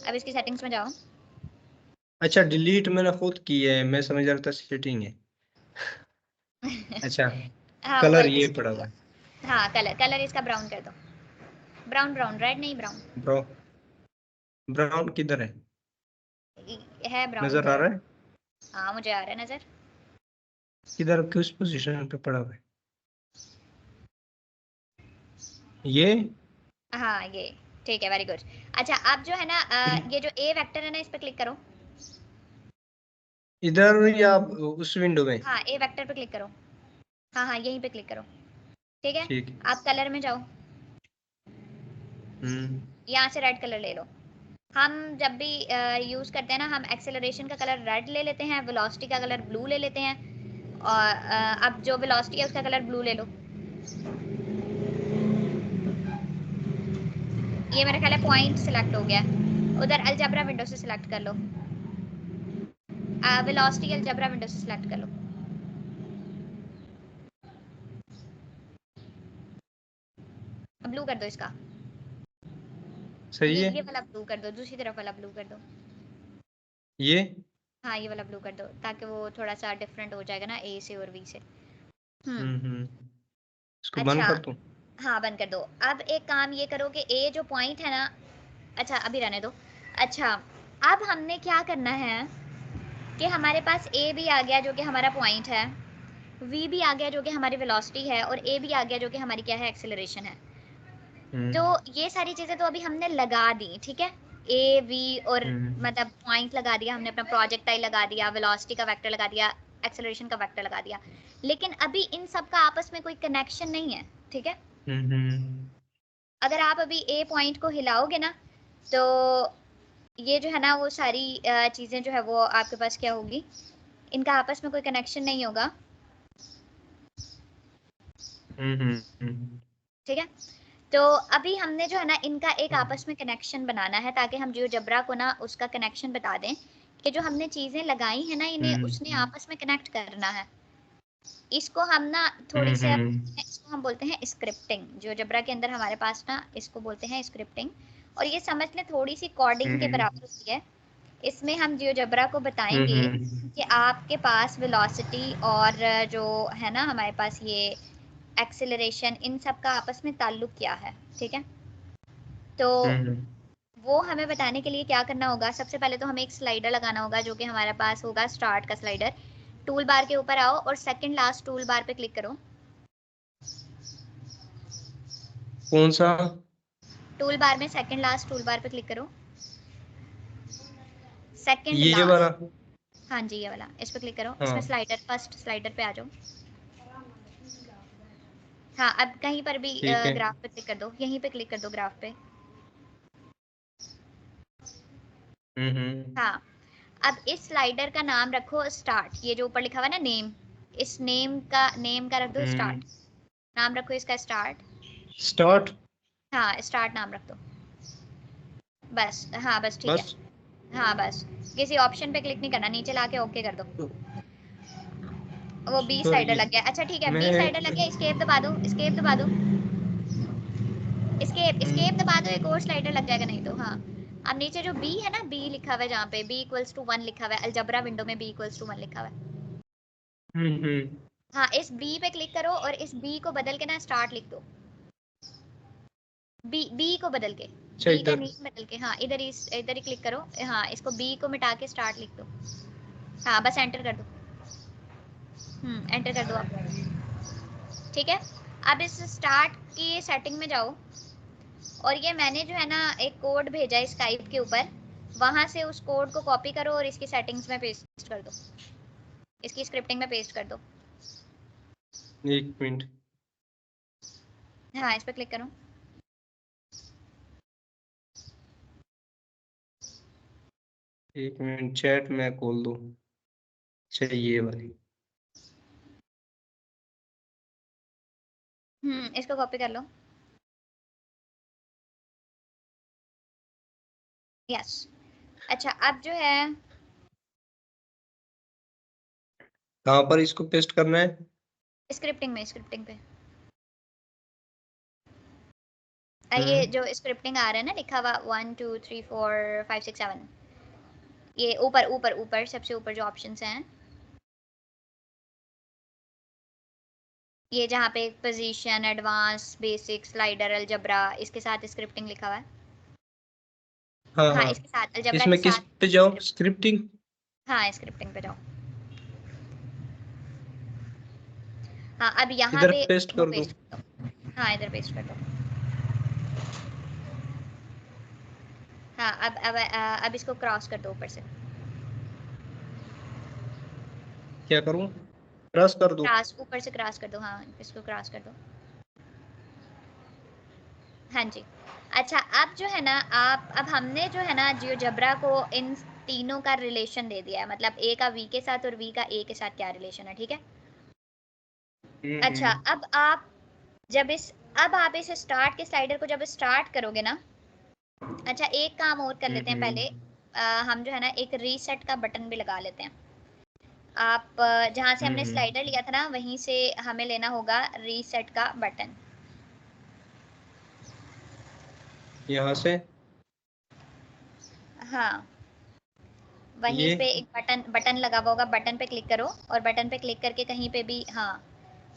अब इसकी सेटिंग्स में जाओ। अच्छा, डिलीट मैंने खुद की है, मैं समझ रहा था सेटिंग है। अच्छा, हाँ कलर ऊपर ये की, पड़ा हुआ है। हाँ कलर कलर इसका ब्राउन कर दो। ब्राउन ब्राउन, रेड नहीं ब्राउन। ब्राउन? ब्राउन किधर है? है ब्राउन नजर आ उधर। रहा है? हाँ मुझे आ रहा है नजर। किधर, किस पोजीशन पे पड़ा हुआ है ये? हाँ ये ठीक है, वेरी गुड। अच्छा अब जो है ना ये जो ए वेक्टर है ना इस पे क्लिक करो। इधर या उस विंडो में? हाँ ए वेक्टर पे क्लिक करो, हाँ हाँ यहीं पे क्लिक करो, ठीक है। ठीक है। आप कलर में जाओ, हम्म। यहाँ से रेड कलर ले लो। हम जब भी यूज करते हैं ना, हम एक्सेलरेशन का कलर रेड ले लेते हैं, वेलोसिटी का कलर ब्लू ले लेते हैं, और अब जो वेलोसिटी है उसका कलर ब्लू ले लो। ये मेरा ख्याल है पॉइंट सिलेक्ट हो गया, उधर अलजेब्रा विंडो से सिलेक्ट कर लो, वेलोसिटी अलजेब्रा विंडो से सिलेक्ट कर लो। ब्लू कर दो इसका, सही है। ये वाला ब्लू कर दो, दूसरी तरफ वाला ब्लू कर दो। ये हाँ ये वाला ब्लू कर दो ताकि वो थोड़ा सा डिफरेंट हो जाएगा ना ए से और बी से। हम्म। इसको बंद अच्छा कर दूं? हाँ बंद कर दो। अब एक काम ये करो कि ए जो पॉइंट है ना, अच्छा अभी रहने दो। अच्छा अब हमने क्या करना है कि हमारे पास ए भी आ गया जो कि हमारा पॉइंट है, वी भी आ गया जो कि हमारी वेलोसिटी है, और ए भी आ गया जो कि हमारी क्या है, एक्सेलरेशन है। तो हम्म ये सारी चीजें तो अभी हमने लगा दी, ठीक है। ए वी और हम्म मतलब पॉइंट लगा दिया हमने, अपना प्रोजेक्टाइल लगा दिया, वेलोसिटी का वेक्टर लगा दिया, एक्सेलरेशन का वेक्टर लगा दिया, लेकिन अभी इन सब का आपस में कोई कनेक्शन नहीं है, ठीक है। हम्म। अगर आप अभी ए पॉइंट को हिलाओगे ना, तो ये जो है ना वो सारी चीजें जो है वो आपके पास क्या होगी, इनका आपस में कोई कनेक्शन नहीं होगा, ठीक है। तो अभी हमने जो है ना इनका एक आपस में कनेक्शन बनाना है ताकि हम जियोजेब्रा को ना उसका कनेक्शन बता दें कि जो हमने चीजें लगाई है ना इन्हें उसने आपस में कनेक्ट करना है। इसको हम ना थोड़ी से इसको हम बोलते हैं स्क्रिप्टिंग, जियोजेब्रा के अंदर हमारे पास ना इसको बोलते हैं स्क्रिप्टिंग, और ये समझ लें थोड़ी सी कोडिंग के बराबर होती है। इसमें हम जियोजेब्रा को बताएंगे कि आपके पास वेलोसिटी और जो है ना हमारे पास ये एक्सेलरेशन, इन सब का आपस में ताल्लुक क्या है, ठीक है। तो वो हमें बताने के लिए क्या करना होगा, सबसे पहले तो हमें एक स्लाइडर लगाना होगा जो कि हमारे पास होगा स्टार्ट का स्लाइडर। टूल बार के ऊपर आओ और सेकंड लास्ट टूल बार पे क्लिक करो। कौन सा? टूल बार में सेकंड लास्ट टूल बार पे क्लिक करो, सेकंड ये वाला? लास्ट। हाँ जी ये वाला, इस पे क्लिक करो, इसमें हाँ स्लाइडर, फर्स्ट स्लाइडर पे आ जाओ। हाँ अब कहीं पर भी ठीक है। ग्राफ पे क्लिक कर दो, यहीं पे क्लिक कर दो ग्राफ पे। हम्म। हाँ अब इस स्लाइडर का नाम रखो स्टार्ट, ये जो ऊपर लिखा हुआ है ना नेम, इस नेम का रख दो स्टार्ट, नाम रखो इसका स्टार्ट। स्टार्ट। हाँ स्टार्ट नाम रख दो बस। हाँ बस ठीक है। बस। हाँ बस, किसी ऑप्शन पे क्लिक नहीं करना, नीचे लाके ओके कर दो। वो बी स्लाइडर सॉरी लग गया, अच्छा ठीक है, बी मैं। स्लाइडर लग गया, एस्केप दबा दो, एस्केप दबा दो, एस्केप दबा दो, एक और स्लाइडर लग जाएगा नहीं तो। हाँ अब नीचे जो बी है ना, बी लिखा हुआ है जहाँ पे बी इक्वल्स टू 1 लिखा हुआ है, अलजबरा विंडो में बी इक्वल्स टू 1 लिखा हुआ है। हम्म। हाँ इस बी पे क्लिक करो और इस बी को बदल के ना स्टार्ट लिख दो, बी बी को बदल के, अच्छा बी का इधर। नेम बदल के, हाँ इधर ही क्लिक करो। हाँ इसको बी को मिटा के स्टार्ट लिख दो। हाँ बस एंटर कर दो। एंटर कर दो आप, ठीक है। अब इस स्टार्ट की सेटिंग में जाओ, और ये मैंने जो है ना एक कोड भेजा है स्काइप के ऊपर, वहां से उस कोड को कॉपी करो और इसकी सेटिंग्स में पेस्ट कर दो, इसकी स्क्रिप्टिंग में पेस्ट कर दो। एक मिनट। हाँ इस पर क्लिक करो। एक मिनट चैट में खोल दो। अच्छा ये वाली। इसको कॉपी कर लो। यस। अच्छा अब जो है कहाँ पर इसको पेस्ट करना है? स्क्रिप्टिंग पे ये हम्म। जो स्क्रिप्टिंग आ रहा है ना लिखा हुआ 1 2 3 4 5 6 7, ये ऊपर ऊपर ऊपर सबसे ऊपर जो ऑप्शंस हैं, ये जहाँ पे position, advance, basic, slider, algebra, इसके साथ स्क्रिप्टिंग लिखा हुआ है। हाँ हाँ हाँ। इसके साथ अलजबरा के इसमें किस साथ पे जाओ? स्क्रिप्ट। स्क्रिप्टिंग। हाँ स्क्रिप्टिंग पे जाओ। हाँ अब यहाँ इधर पे पेस्ट वो कर दो। पेस्ट कर दो। हाँ इधर पेस्ट कर दो। हाँ अब इसको क्रॉस कर दो ऊपर से, क्या करूँ? क्रॉस कर दो। क्रॉस ऊपर से क्रॉस कर दो, हाँ इसको क्रॉस कर दो। हाँ जी। अच्छा अब जो है ना आप, अब हमने जो है ना जियोजेब्रा को इन तीनों का रिलेशन दे दिया है, मतलब ए का वी के साथ और वी का ए के साथ क्या रिलेशन है, ठीक है। अच्छा हम्म। अब आप जब इस अब आप इस स्टार्ट के स्लाइडर को जब स्टार्ट करोगे ना, अच्छा एक काम और कर लेते हैं पहले, हम्म। हम जो है ना एक रीसेट का बटन भी लगा लेते हैं। आप जहाँ से हमने हम्म। स्लाइडर लिया था ना वहीं से हमें लेना होगा रीसेट का बटन। यहाँ से। हाँ वहीं ये। पे एक बटन बटन लगा हुआ होगा, बटन पे क्लिक करो और बटन पे क्लिक करके कहीं पे भी, हाँ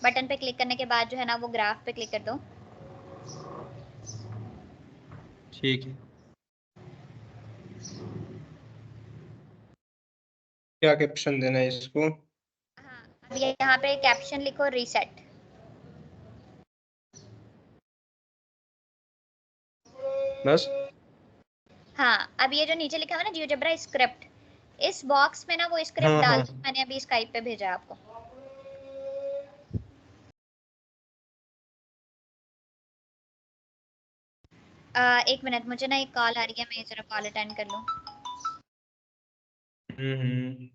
बटन पे क्लिक करने के बाद जो है ना वो ग्राफ पे क्लिक कर दो। ठीक है। क्या कैप्शन देना है इसको? हाँ अब ये यहाँ पे कैप्शन लिखो रीसेट। बस। हाँ अब ये जो नीचे लिखा हुआ है ना जियोजेब्रा स्क्रिप्ट, इस बॉक्स में ना वो स्क्रिप्ट हाँ डाल हाँ। दो, मैंने अभी स्काइप पे भेजा है आपको। एक मिनट, मुझे ना एक कॉल आ रही है, मैं जरा कॉल अटेंड कर लूँ। हम्म।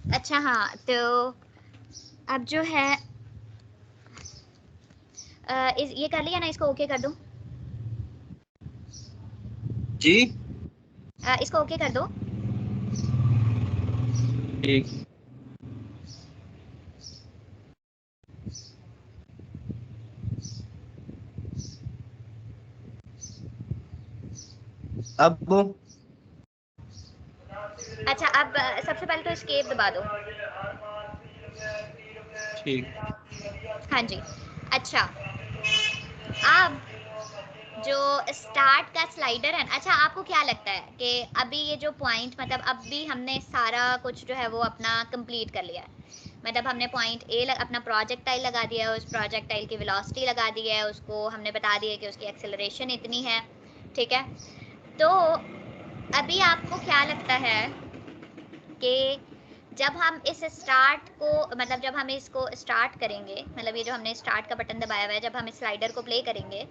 अच्छा हाँ, तो अब जो है ये कर लिया ना, इसको ओके कर दो। जी इसको ओके कर दो। ठीक। अब वो अच्छा, अब सबसे पहले तो एस्केप दबा दो। ठीक। हाँ जी। अच्छा, अब जो स्टार्ट का स्लाइडर है, अच्छा आपको क्या लगता है कि अभी ये जो पॉइंट, मतलब अभी हमने सारा कुछ जो है वो अपना कंप्लीट कर लिया है, मतलब हमने पॉइंट ए अपना प्रोजेक्टाइल लगा दिया है, उस प्रोजेक्टाइल की वेलोसिटी लगा दी है, उसको हमने बता दिया कि उसकी एक्सेलरेशन इतनी है, ठीक है। तो अभी आपको क्या लगता है कि जब हम इस स्टार्ट को, मतलब जब हम इसको स्टार्ट करेंगे, मतलब ये जो हमने स्टार्ट का बटन दबाया हुआ है, जब हम इस स्लाइडर को प्ले करेंगे,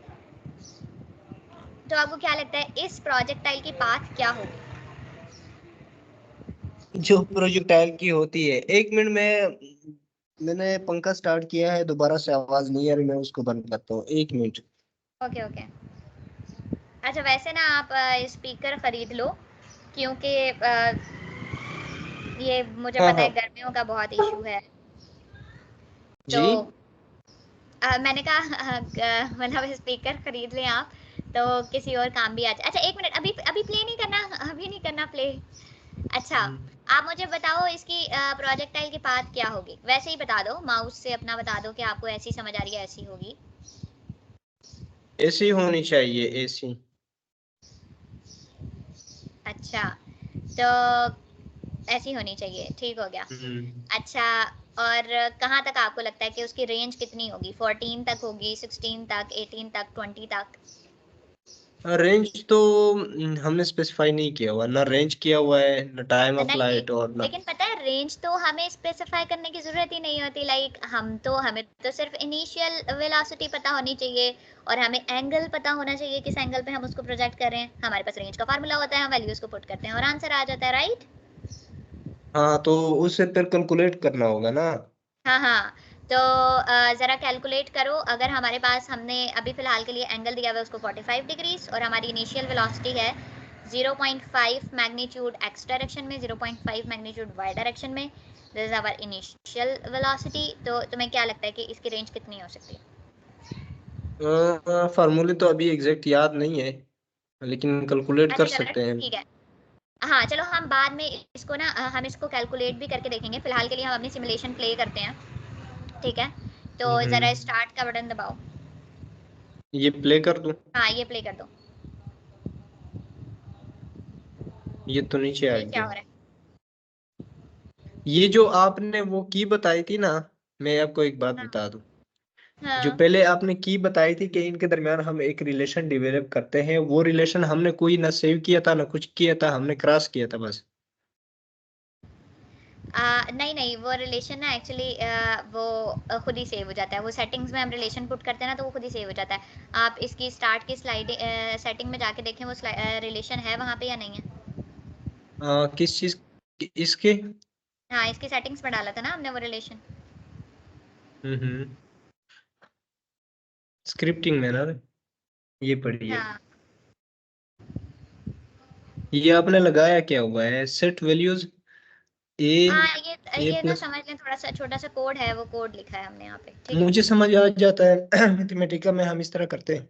तो आपको क्या लगता है इस प्रोजेक्टाइल की पाथ क्या होगी? जो प्रोजेक्टाइल की होती है, 1 मिनट में मैंने पंखा स्टार्ट किया है, दोबारा से आवाज नहीं आ रही, मैं उसको बंद करता हूँ, 1 मिनट। Okay okay. अच्छा, वैसे ना आप स्पीकर खरीद लो, क्योंकि ये मुझे हाँ पता है हाँ गर्मियों का बहुत इशू है, तो जी। मैंने कहा मतलब स्पीकर खरीद लें आप, तो किसी और काम भी आ जाए। अच्छा एक मिनट, अभी अभी प्ले नहीं करना, अभी नहीं करना प्ले। अच्छा, हम्म, आप मुझे बताओ इसकी प्रोजेक्टाइल की पाथ क्या होगी, वैसे ही बता दो, माउस से अपना बता दो कि आपको ऐसी समझ आ रही है, ऐसी होगी। ऐसी होनी चाहिए, ऐसी। अच्छा, तो ऐसी होनी चाहिए, ठीक हो गया। हम्म। अच्छा, और कहाँ तक आपको लगता है कि उसकी रेंज कितनी होगी? 14 तक होगी, 16 तक, 18 तक, 20 तक? रेंज तो हमने स्पेसिफाई नहीं किया हुआ, ना रेंज किया हुआ है, ना टाइम ऑफ नहीं, फ्लाइट और ना। लेकिन पता है रेंज तो हमें स्पेसिफाई करने की जरूरत ही नहीं होती, लाइक हमें तो सिर्फ इनिशियल वेलोसिटी पता होनी चाहिए, और हमें एंगल पता होना चाहिए किस एंगल पे हम उसको प्रोजेक्ट कर रहे हैं। हमारे पास रेंज का फार्मूला होता है, हम वैल्यूज को पुट करते हैं और आंसर आ जाता है, राइट? हाँ, तो उससे फिर कैलकुलेट करना होगा ना। हाँ हाँ, तो ज़रा कैलकुलेट करो। अगर हमारे पास, हमने अभी फ़िलहाल के लिए एंगल दिया हुआ है उसको 45 डिग्रीज, और हमारी इनिशियल वेलोसिटी है 0.5 मैग्नीट्यूड एक्स डायरेक्शन में, 0.5 मैग्नीट्यूड वाई डायरेक्शन में, this is our initial velocity. तो तुम्हें क्या लगता है कि इसकी रेंज कितनी हो सकती है? फार्मूले तो अभी एग्जैक्ट याद नहीं है, लेकिन कैलकुलेट कर अच्छा चलो सकते हैं। ठीक है। हाँ चलो, हम बाद में इसको ना हम इसको कैलकुलेट भी करके देखेंगे, फिलहाल के लिए हम अपनी सिमुलेशन प्ले करते हैं, ठीक है। तो ज़रा हम्म। स्टार्ट का बटन दबाओ। ये प्ले कर दूं? हाँ, ये प्ले कर दो। ये तो नीचे आ ये क्या गया। हो रहा है? ये जो आपने वो की बताई थी ना, मैं आपको एक बात हाँ बता दूं। जो हाँ। पहले आपने की बताई थी कि इनके दरमियान हम एक रिलेशन डेवलप करते हैं, वो रिलेशन हमने कोई ना सेव किया था ना कुछ किया था, हमने क्रॉस किया था बस। नहीं नहीं, वो रिलेशन ना एक्चुअली वो खुद ही सेव हो जाता है, वो सेटिंग्स में हम रिलेशन पुट करते हैं ना, तो वो खुद ही सेव हो जाता है। आप इसकी स्टार्ट की स्लाइड सेटिंग में जाके देखें, वो रिलेशन है वहाँ पे या नहीं है। किस चीज इसके? हाँ, इसकी सेटिंग्स में डाला था ना हमने वो रिलेशन। हम्म। स्क्रिप्टिंग में ना, ये पढ़िए। हाँ ये आपने लगाया क्या हुआ है, सेट वैल्यूज ए हाँ, ए ये ना प्लस। समझ लें, थोड़ा सा छोटा सा कोड है, वो कोड लिखा है हमने यहाँ पे, ठीक है। मुझे समझ आ जाता है मैथमेटिका में हम इस तरह करते हैं।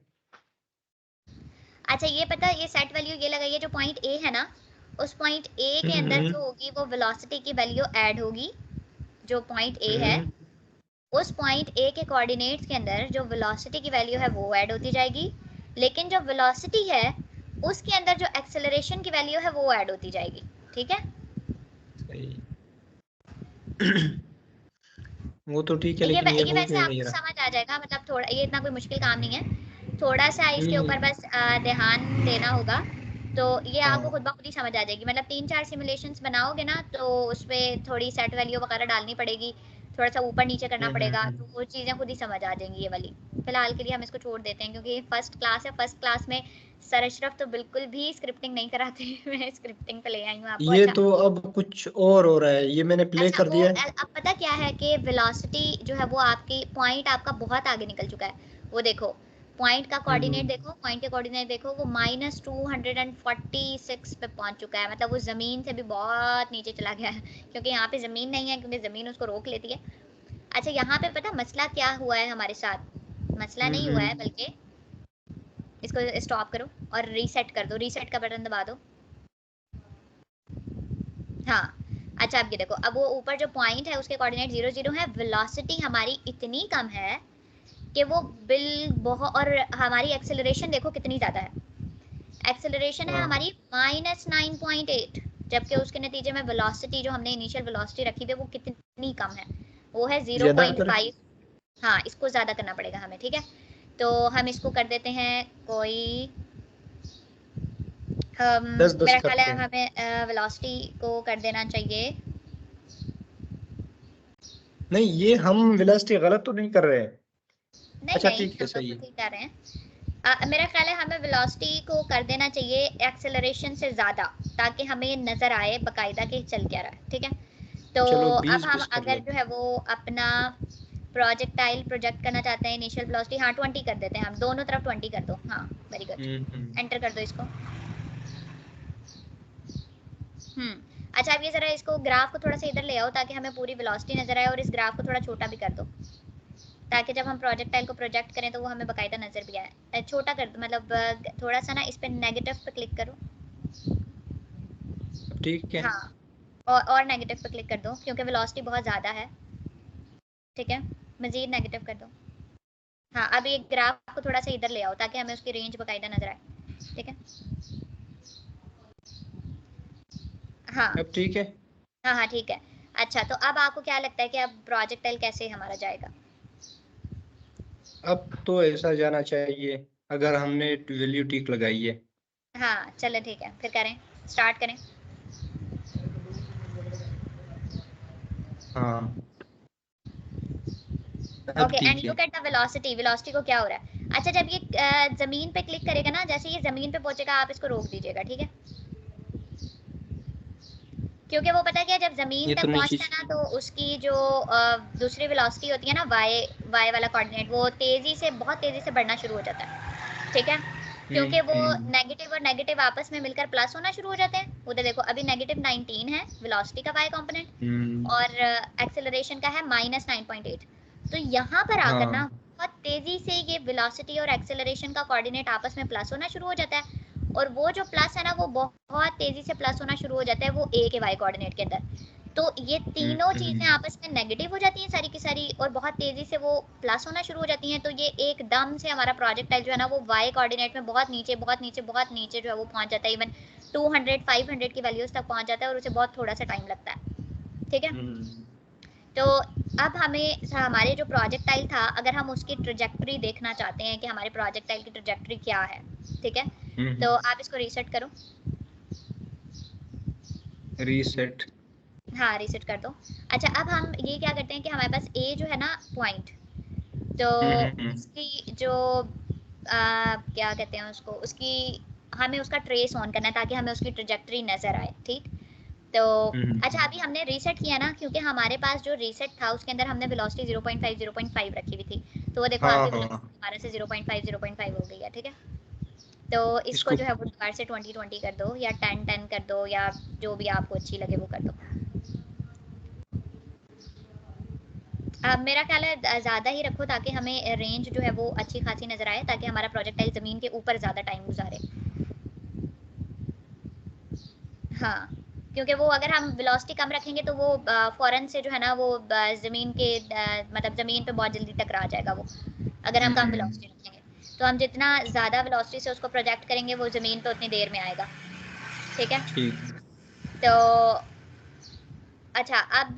अच्छा, ये पता है, ये सेट वैल्यू ये लगाइए, जो पॉइंट ए है ना, उस पॉइंट ए के अंदर हम्म। जो होगी वो वेलोसिटी की वैल्यू ऐड होगी। जो पॉइंट ए है, हम्म। उस पॉइंट ए के कोऑर्डिनेट्स के अंदर जो वेलोसिटी की वैल्यू है वो ऐड होती जाएगी, लेकिन जो वेलोसिटी है उसके अंदर जो एक्सेलरेशन की वैल्यू है वो ऐड होती जाएगी, ठीक है। सही। वो तो ठीक है, लेकिन ये ये हो वैसे क्यों नहीं आपको रहा? समझ आ जाएगा, मतलब थोड़ा, ये इतना कोई मुश्किल काम नहीं है, थोड़ा सा इसके ऊपर हम्म। बस ध्यान देना होगा। तो ये आपको खुद ब हाँ। खुद ही समझ आ जाएगी। मतलब 3-4 सिमुलेशंस बनाओगे ना तो उसपे थोड़ी सेट वैल्यू वगैरह डालनी पड़ेगी, थोड़ा सा ऊपर नीचे करना पड़ेगा, तो वो चीजें खुद ही समझ आ जाएंगी ये वाली। फिलहाल के लिए हम इसको छोड़ देते हैं क्योंकि फर्स्ट क्लास है, फर्स्ट क्लास में सर अशरफ तो बिल्कुल भी स्क्रिप्टिंग नहीं कराते। मैं स्क्रिप्टिंग पे ले आई हूँ आपको। ये अच्छा, तो अब कुछ और हो रहा है, ये मैंने प्ले अच्छा कर वो दिया है। अब पता क्या है कि वेलोसिटी जो है वो आपकी पॉइंट आपका बहुत आगे निकल चुका है। वो देखो पॉइंट का कोऑर्डिनेट देखो, पॉइंट के कोऑर्डिनेट देखो, वो -246 पे पहुंच चुका है। मतलब वो जमीन से भी बहुत नीचे चला गया है क्योंकि यहाँ पे जमीन नहीं है, क्योंकि जमीन उसको रोक लेती है। अच्छा यहाँ पे पता मसला क्या हुआ है हमारे साथ? मसला नहीं हुआ है, बल्कि इसको स्टॉप करो और रीसेट कर दो, रीसेट का बटन दबा दो। हाँ, अच्छा अब ये देखो, अब वो ऊपर जो पॉइंट है उसके कोऑर्डिनेट 0 0 है, वेलोसिटी हमारी इतनी कम है कि वो बिल बहुत, और हमारी एक्सेलरेशन देखो कितनी ज्यादा है। एक्सेलरेशन है हाँ, हमारी -9.8, जबकि उसके नतीजे में वेलोसिटी जो हमने इनिशियल वेलोसिटी रखी थी वो कितनी कम है, वो है ज्यादा कर 0.5। हाँ, इसको ज्यादा करना पड़ेगा हमें, ठीक है। तो हम इसको कर देते हैं कोई, 10-10 मेरा ख्याल करते है हैं। हमें वेलोसिटी को कर देना चाहिए। नहीं, ये हम वेलोसिटी गलत तो नहीं कर रहे हैं? नहीं अच्छा नहीं, ठीक है, हम सही बिल्कुल है। ठीक कर रहे हैं। मेरा ख्याल है हमें वेलोसिटी को कर देना चाहिए एक्सेलरेशन से ज़्यादा, ताकि हमें नज़र आए बकायदा कि चल क्या रहा है, ठीक है। तो चलो अब बीस हम बीस कर अगर जो लेते है वो अपना प्रोजेक्टाइल प्रोजेक्ट करना चाहते हैं, इनिशियल वेलोसिटी हाँ 20 कर देते हैं, हम दोनों तरफ 20 कर दो। हाँ, वेरी गुड, हैं। एंटर कर दो इसको। अच्छा, अब ये ज़रा इसको ग्राफ को थोड़ा सा इधर ले आओ ताकि हमें पूरी वेलोसिटी नज़र आए, और इस ग्राफ को थोड़ा छोटा भी कर दो ताकि जब हम प्रोजेक्टाइल को प्रोजेक्ट करें तो वो हमें बकायदा नज़र भी आए। छोटा कर दो, मतलब थोड़ा सा ना इस पे नेगेटिव पे क्लिक करो। अब ठीक है। हाँ, और नेगेटिव पे क्लिक कर दो क्योंकि वेलोसिटी बहुत ज़्यादा है, ठीक है। मज़ीद नेगेटिव कर दो। हाँ, अब ये ग्राफ को थोड़ा सा इधर ले आओ ताकि हमें उसकी रेंज बकायदा नज़र आए, ठीक है। हाँ अब ठीक है। हाँ हाँ, ठीक है। अच्छा, तो अब आपको क्या लगता है कि अब प्रोजेक्टाइल कैसे हमारा जाएगा? अब तो ऐसा जाना चाहिए, अगर हमने वैल्यू ठीक लगाई है। हाँ चलो ठीक है, फिर करें, स्टार्ट करें। हाँ, अब ओके, एंड ठीक है। Look at the velocity, velocity को क्या हो रहा है? अच्छा, जब ये जमीन पे क्लिक करेगा ना, जैसे ये जमीन पे पहुंचेगा आप इसको रोक दीजिएगा, ठीक है। क्योंकि वो पता है क्या, जब जमीन ये तो तक नहीं पहुंचता है खींच। ना तो उसकी जो दूसरी वेलोसिटी होती है ना, वाई वाई वाला कोऑर्डिनेट, वो तेजी से, बहुत तेजी से बढ़ना शुरू हो जाता है, ठीक है। क्योंकि वो हम्म। नेगेटिव और नेगेटिव आपस में मिलकर प्लस होना शुरू हो जाते हैं। उधर देखो अभी -19 है वेलोसिटी का वाई कंपोनेंट, हम्म। और एक्सेलरेशन का है -9.8। तो यहाँ पर आकर ना हाँ। बहुत तेजी से ये वेलोसिटी और एक्सेलरेशन का कोऑर्डिनेट आपस में प्लस होना शुरू हो जाता है, और वो जो प्लस है ना वो बहुत तेजी से प्लस होना शुरू हो जाता है वो ए के वाई कोऑर्डिनेट के अंदर। तो ये तीनों चीजें हम्म। आपस में नेगेटिव हो जाती हैं सारी की सारी, और बहुत तेजी से वो प्लस होना शुरू हो जाती हैं। तो ये एकदम से हमारा प्रोजेक्टाइल जो है ना वो वाई कोऑर्डिनेट में बहुत नीचे, बहुत नीचे, बहुत नीचे जो है वो पहुंच जाता है। इवन 200 500 की वैल्यूज तक पहुंच जाता है, और उसे बहुत थोड़ा सा टाइम लगता है, ठीक है। हम्म। तो अब हमें हमारे जो प्रोजेक्टाइल था, अगर हम उसकी ट्रेजेक्टरी देखना चाहते हैं कि हमारे प्रोजेक्टाइल की ट्रेजेक्टरी क्या है, ठीक है, तो आप इसको रीसेट करो। रीसेट। हाँ, रीसेट कर दो। अच्छा, अब हम ये क्या करते हैं कि हमारे पास ए जो है ना पॉइंट, तो हम्म। उसकी जो क्या कहते हैं उसको, उसकी हमें उसका ट्रेस ऑन करना है ताकि हमें उसकी ट्रेजेक्टरी नज़र आए, ठीक। तो अच्छा, अभी हमने रीसेट किया ना, क्योंकि हमारे पास जो रीसेट था उसके अंदर हमने वेलोसिटी 0.5 रखी हुई थी, तो वो देखो हाँ आपकी हाँ, वेलोसिटी दोबारा से 0.5 हो गई है, ठीक है। तो इसको इसको। जो है वो दोबारा से 20 कर दो, या 10 कर दो, या जो भी आपको अच्छी लगे वो कर दो। मेरा ख्याल है ज़्यादा ही रखो ताकि हमें रेंज जो है वो अच्छी खासी नज़र आए, ताकि हमारा प्रोजेक्टाइल ज़मीन के ऊपर ज़्यादा टाइम गुजारे। हाँ, क्योंकि वो अगर हम वेलोसिटी कम रखेंगे तो वो फ़ौरन से जो है ना वो ज़मीन के मतलब ज़मीन पे बहुत जल्दी टकरा जाएगा वो, अगर हम कम हम्म। वेलोसिटी रखेंगे। तो हम जितना ज़्यादा वेलोसिटी से उसको प्रोजेक्ट करेंगे वो ज़मीन पे उतनी देर में आएगा, ठीक है। ठीक। तो अच्छा, अब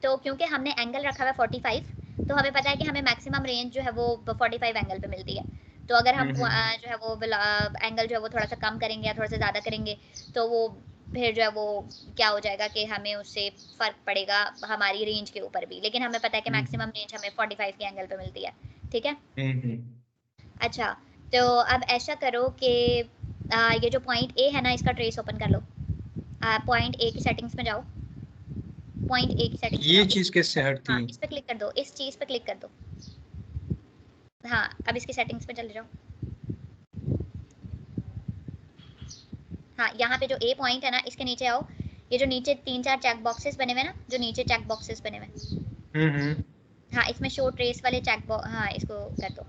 तो क्योंकि हमने एंगल रखा हुआ है 45, तो हमें पता है कि हमें मैक्सिमम रेंज जो है वो 45 एंगल पे मिलती है। तो अगर हम जो है वो एंगल जो है वो थोड़ा सा कम करेंगे या थोड़ा सा ज़्यादा करेंगे तो वो फिर जो है वो क्या हो जाएगा कि हमें उससे फ़र्क पड़ेगा हमारी रेंज के ऊपर भी, लेकिन हमें पता है कि मैक्सिमम रेंज हमें 45 के एंगल पे मिलती है, ठीक है। अच्छा, तो अब ऐसा करो कि ये जो पॉइंट ए है ना, इसका ट्रेस ओपन कर लो। पॉइंट ए की सेटिंग्स में जाओ, पॉइंट ए की सेटिंग्स में ये जाओ, चीज कैसे हटती हाँ है? इस पे क्लिक कर दो, इस चीज़ पे क्लिक कर दो। हाँ अब इसकी सेटिंग्स पे चले जाओ। हाँ यहाँ पे जो ए पॉइंट है ना, इसके नीचे आओ। ये जो नीचे 3-4 चेक बॉक्सेस बने हुए ना, जो नीचे चेक बॉक्सेस बने हुए, हाँ इसमें शो ट्रेस वाले चेक बॉक्स, हाँ इसको कर दो।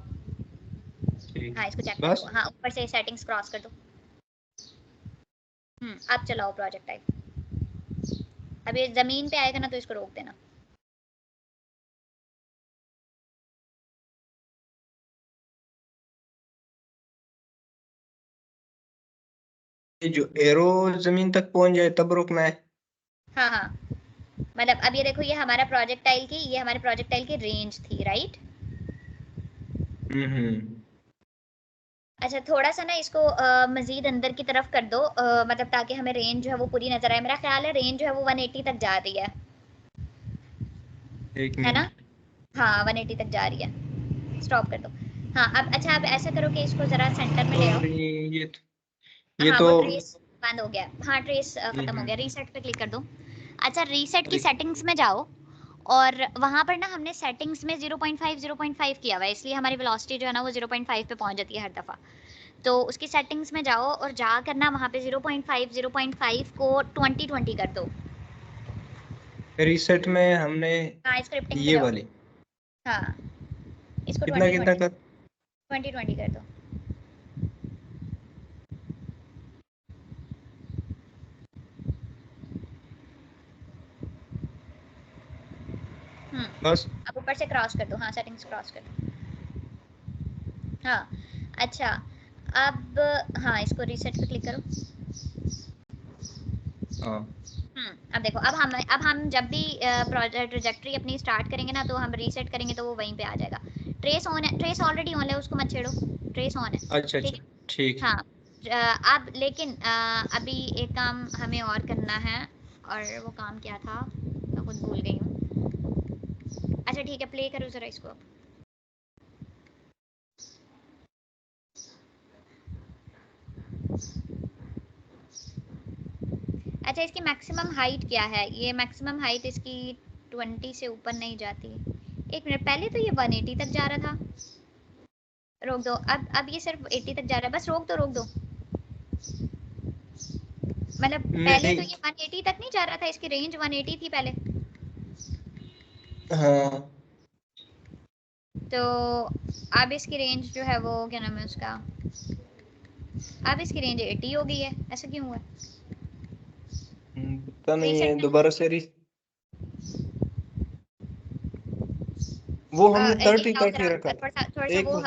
ठीक, हाँ इसको चेक कर बस दो, हाँ ऊपर से सेटिंग्स क्रॉस कर दो। अब चलाओ प्रोजेक्ट टाइप। अब ये जमीन पे आएगा ना तो इसको रोक देना। ये जो एरो जमीन तक पहुंच जाए तब रोकना है? हाँ हाँ, मतलब अब ये देखो, ये हमारा प्रोजेक्टाइल की, ये हमारे प्रोजेक्टाइल की रेंज थी, राइट। अच्छा थोड़ा सा ना इसको मजीद अंदर की तरफ कर दो, मतलब ताकि हमें रेंज जो है वो पूरी नजर आए। मेरा ख्याल है रेंज जो है वो 180 तक जा रही एक है ना। मिनट। हाँ 180 तक जा रही है, स्टॉप कर दो। हाँ अब अच्छा, अब ऐसा करो कि इसको जरा सेंटर में ले आओ। और ये हाँ तो वो ट्रेस बंद हो गया, हाँ ट्रेस खत्म हो गया, रीसेट पे क्लिक कर दो। अच्छा रीसेट की अरे सेटिंग्स में जाओ, और वहां पर ना हमने सेटिंग्स में 0.5 किया हुआ है, इसलिए हमारी वेलोसिटी जो है ना वो 0.5 पे पहुंच जाती है हर दफा। तो उसकी सेटिंग्स में जाओ और जा करना वहां पे 0.5 को 20 कर दो। रीसेट में हमने हाँ स्क्रिप्टिंग पे ये जाओ। वाली हाँ इसको कितना कितना कर? 20 कर दो। बस अब ऊपर से क्रॉस कर दो, हाँ सेटिंग्स क्रॉस कर दो। हाँ अच्छा, अब हाँ इसको रीसेट पे क्लिक करो। हाँ अब देखो, अब हम जब भी ट्रेजेक्ट्री अपनी स्टार्ट करेंगे ना, तो हम रीसेट करेंगे तो वो वहीं पे आ जाएगा। ट्रेस ऑन है, ट्रेस ऑलरेडी ऑन है, उसको मत छेड़ो, ट्रेस ऑन है, अच्छा ठीक अच्छा है। ठीक। हाँ अब लेकिन अभी एक काम हमें और करना है, और वो काम क्या था मैं खुद भूल गई हूँ। अच्छा ठीक है, प्ले करो जरा इसको अब। अच्छा इसकी मैक्सिमम हाइट क्या है? ये मैक्सिमम हाइट इसकी 20 से ऊपर नहीं जाती। एक मिनट, पहले तो ये 180 तक जा रहा था। रोक दो, अब ये सिर्फ 80 तक जा रहा है, बस रोक दो रोक दो। मतलब पहले तो नहीं। ये 180 तक नहीं जा रहा था, इसकी रेंज 180 थी पहले। हाँ तो अब इसकी रेंज जो है वो क्या नाम है उसका, अब इसकी रेंज 80 हो गई है, ऐसा क्यों हुआ? पता नहीं है, रीसेट दोबारा से वो हमने ये 30 लाओ 30 जरा, रखा था। थोड़ा सा एक वो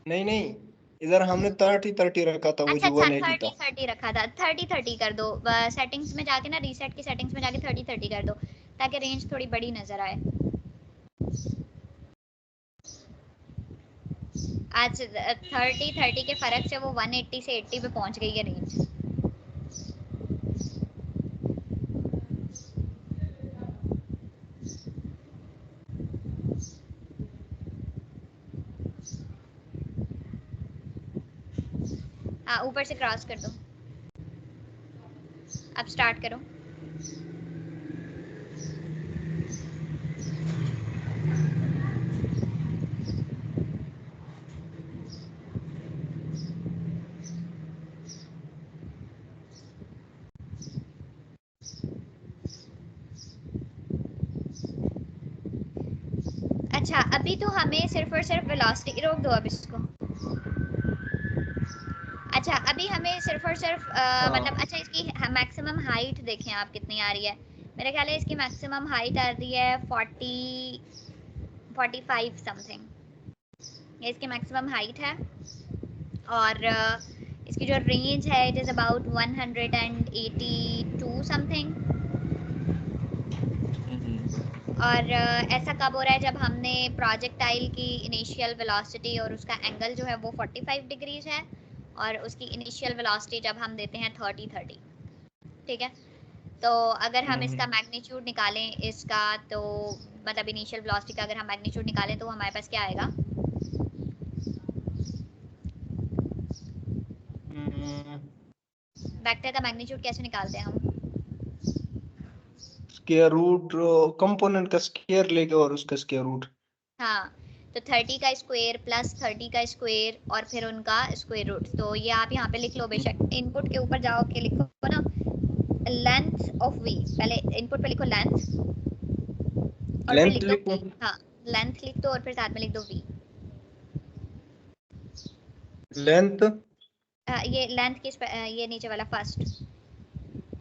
नहीं नहीं, इधर हमने 30 रखा था, वो अच्छा जो अच्छा 180 था। 30 रखा था, 30 कर दो। सेटिंग्स में जाके ना, रीसेट की सेटिंग्स में जाके 30 कर दो, ताकि रेंज थोड़ी बड़ी नजर आए। आज 30 के फर्क से वो 180 से 80 पे पहुंच गई है रेंज। हाँ ऊपर से क्रॉस कर दो, अब स्टार्ट करो। अच्छा अभी तो हमें सिर्फ और सिर्फ वेलोसिटी, रोक दो अब इसको। अच्छा अभी हमें सिर्फ और सिर्फ मतलब हाँ अच्छा इसकी मैक्सिमम हाइट देखें आप कितनी आ रही है। मेरे ख्याल है इसकी मैक्सिमम हाइट आ रही है 45 समथिंग, ये इसकी मैक्सिमम हाइट है। और इसकी जो रेंज है इट इज़ अबाउट 182 समथिंग। और ऐसा कब हो रहा है जब हमने प्रोजेक्टाइल की इनिशियल वेलोसिटी और उसका एंगल जो है वो 45 डिग्रीज है, और उसकी इनिशियल वेलोसिटी जब हम देते हैं 30, ठीक है। तो अगर हम इसका मैग्नीट्यूड निकालें इसका, तो मतलब इनिशियल वेलोसिटी का अगर हम मैग्नीट्यूड निकालें तो हमारे पास क्या आएगा? वेक्टर का मैग्नीट्यूड कैसे निकालते हैं हम? स्क्वायर रूट, कंपोनेंट का स्क्वायर लेके और उसका स्क्वायर रूट। हाँ, तो 30 का स्क्वायर प्लस 30 का स्क्वायर और फिर उनका स्क्वायर रूट। तो ये आप यहाँ पे लिख लो बेशक, इनपुट के ऊपर जाओ के लिखो ना, लेंथ ऑफ वी। पहले इनपुट पे लिखो लेंथ और फिर लेंथ लिख दो लिखूं? वी। हाँ, लेंथ लिख दो और फिर साथ में लिख दो वी। लेंथ? ये लेंथ किस ये नीचे वाला फर्स्ट।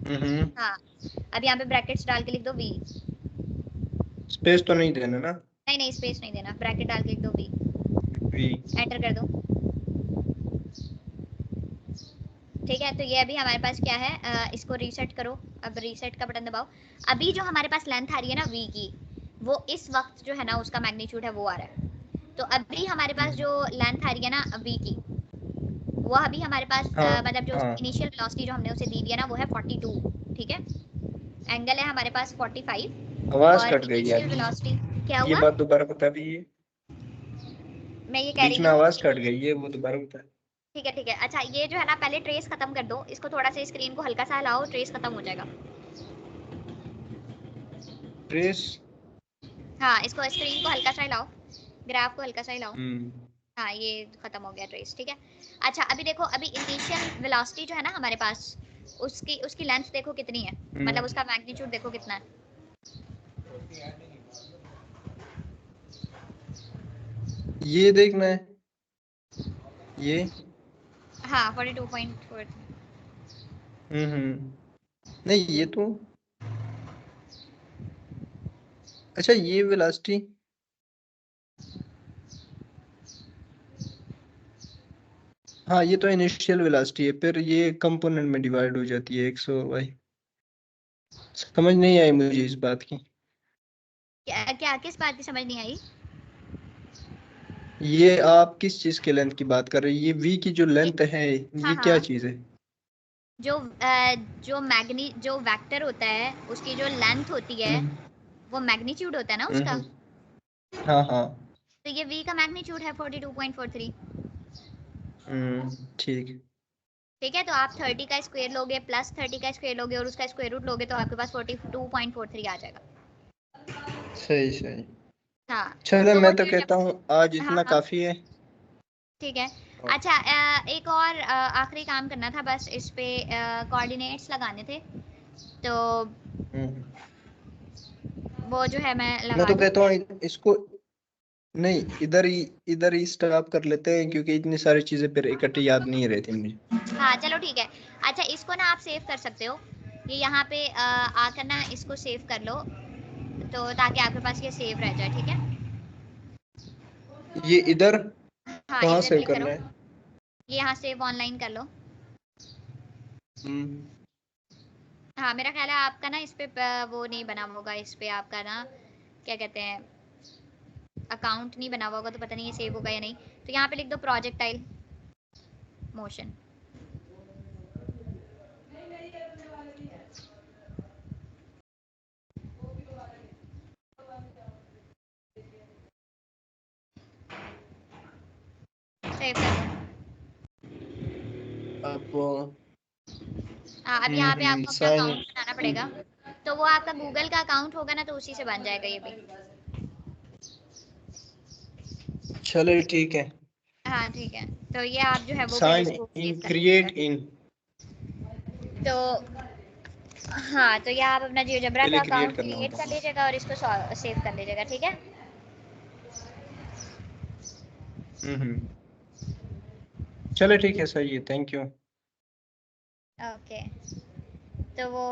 हम्म। हाँ, अब यहाँ पे ब्रैकेट्स डाल के लिख दो वी। स्पेस तो नहीं देना ना? नहीं नहीं, स्पेस नहीं देना, ब्रैकेट डाल के लिख दो वी। वी। एंटर कर दो। ठीक है, तो ये अभी हमारे पास क्या है, इसको रीसेट करो। अब रीसेट का बटन दबाओ। अभी जो हमारे पास लेंथ आ रही है ना वी की, वो इस वक्त जो है ना उसका मैग्नीट्यूड है वो आ रहा है। तो अभी हमारे पास जो लेंथ आ रही है ना वी की, वो अभी हमारे पास हाँ मतलब जो हाँ। इनिशियल वेलोसिटी जो हमने उसे दी है ना वो है 42, ठीक है। एंगल है हमारे पास 45 आवाज और कट गई इनिशियल आपकी। वेलोसिटी क्या ये हुआ? बात दोबारा बता दीजिए। मैं ये कह बीच रही में हूँ आवाज कि कट गई है, वो दोबारा बता। ठीक है ठीक है। अच्छा, ये जो है ना पहले ट्रेस खत्म कर दो, इसको थोड़ा सा स्क्रीन को हल्का सा हिलाओ, ट्रेस खत्म हो जाएगा। ट्रेस? हाँ, इसको स्क्रीन को हल्का सा हिलाओ, ग्राफ को हल्का सा हिलाओ। हम्म। हाँ, ये खत्म हो गया ट्रेस, ठीक है। अच्छा, अभी देखो, अभी इनिशियल वेलोसिटी जो है ना हमारे पास, उसकी उसकी लेंथ देखो कितनी है, मतलब उसका मैग्नीट्यूड देखो कितना है। ये देखना है ये। हाँ, 42.4। नहीं ये तो, अच्छा ये वेलोसिटी, हाँ ये तो इनिशियल वेलोसिटी है, फिर ये कंपोनेंट में डिवाइड हो जाती है 100/। समझ नहीं आई मुझे इस बात की। क्या क्या किस बात की समझ नहीं आई? ये आप किस चीज के लेंथ की बात कर रहे हैं? ये वी की जो ये लेंथ है, हाँ ये क्या हाँ, चीज है? जो वेक्टर होता है उसकी जो लेंथ होती है हम्म वो मैग्नीट्यूड होता है ना उसका। हम्म, हाँ हाँ। तो ये v का मैग्नीट्यूड है 42.43। ठीक। ठीक है, तो आप 30 का स्क्वायर लोगे प्लस 30 का स्क्वायर लोगे और उसका स्क्वायर रूट लोगे तो आपके पास 42.43 आ जाएगा। सही सही। हाँ, चलो तो वो मैं तो कहता हूँ आज हाँ इतना हाँ, काफी है। ठीक है। और अच्छा, एक और आखिरी काम करना था बस, इस पे कोऑर्डिनेट्स लगाने थे, तो हम्म, वो जो है मैं मैं लगा तो दूँ? कहता हूँ इसको, नहीं इधर ही स्टॉप कर लेते हैं, क्योंकि इतनी सारी चीजें फिर इकट्ठी याद नहीं रहती मुझे। हाँ, चलो ठीक है। अच्छा, इसको ना आप सेव कर सकते हो, ये यहाँ पे आकर ना इसको सेव कर लो, तो ताकि आपके पास ये सेव रह जाए, ठीक है। ये इधर हाँ, कहाँ इधर सेव क्लिक करो, करना है? ये यहाँ सेव ऑनलाइन कर लो। हम्म। हाँ, मेरा ख्याल है आपका ना इस पे वो नहीं बना होगा, इस पे आपका ना क्या कहते हैं, अकाउंट नहीं बना हुआ होगा, तो पता नहीं ये सेव होगा या नहीं। तो यहाँ पे लिख दो प्रोजेक्टाइल मोशन। सेव कर दो। अब हाँ, अब यहाँ पे आपको अपना साइन अकाउंट बनाना पड़ेगा, तो वो आपका गूगल का अकाउंट होगा ना, तो उसी से बन जाएगा ये भी। चलो ठीक है। हाँ ठीक है, तो ये आप जो है वो फिर साइन इसको इन सेव कर लीजिएगा, क्रिएट ठीक इन, है। तो हाँ, तो ये आप अपना जियोजेब्रा का पहले क्रिएट अकाउंट करना क्रिएट होता कर है। लीजिएगा और इसको सेव कर लीजिएगा, ठीक है। हम्म। चलो ठीक है, सही है, थैंक यू। ओके, तो वो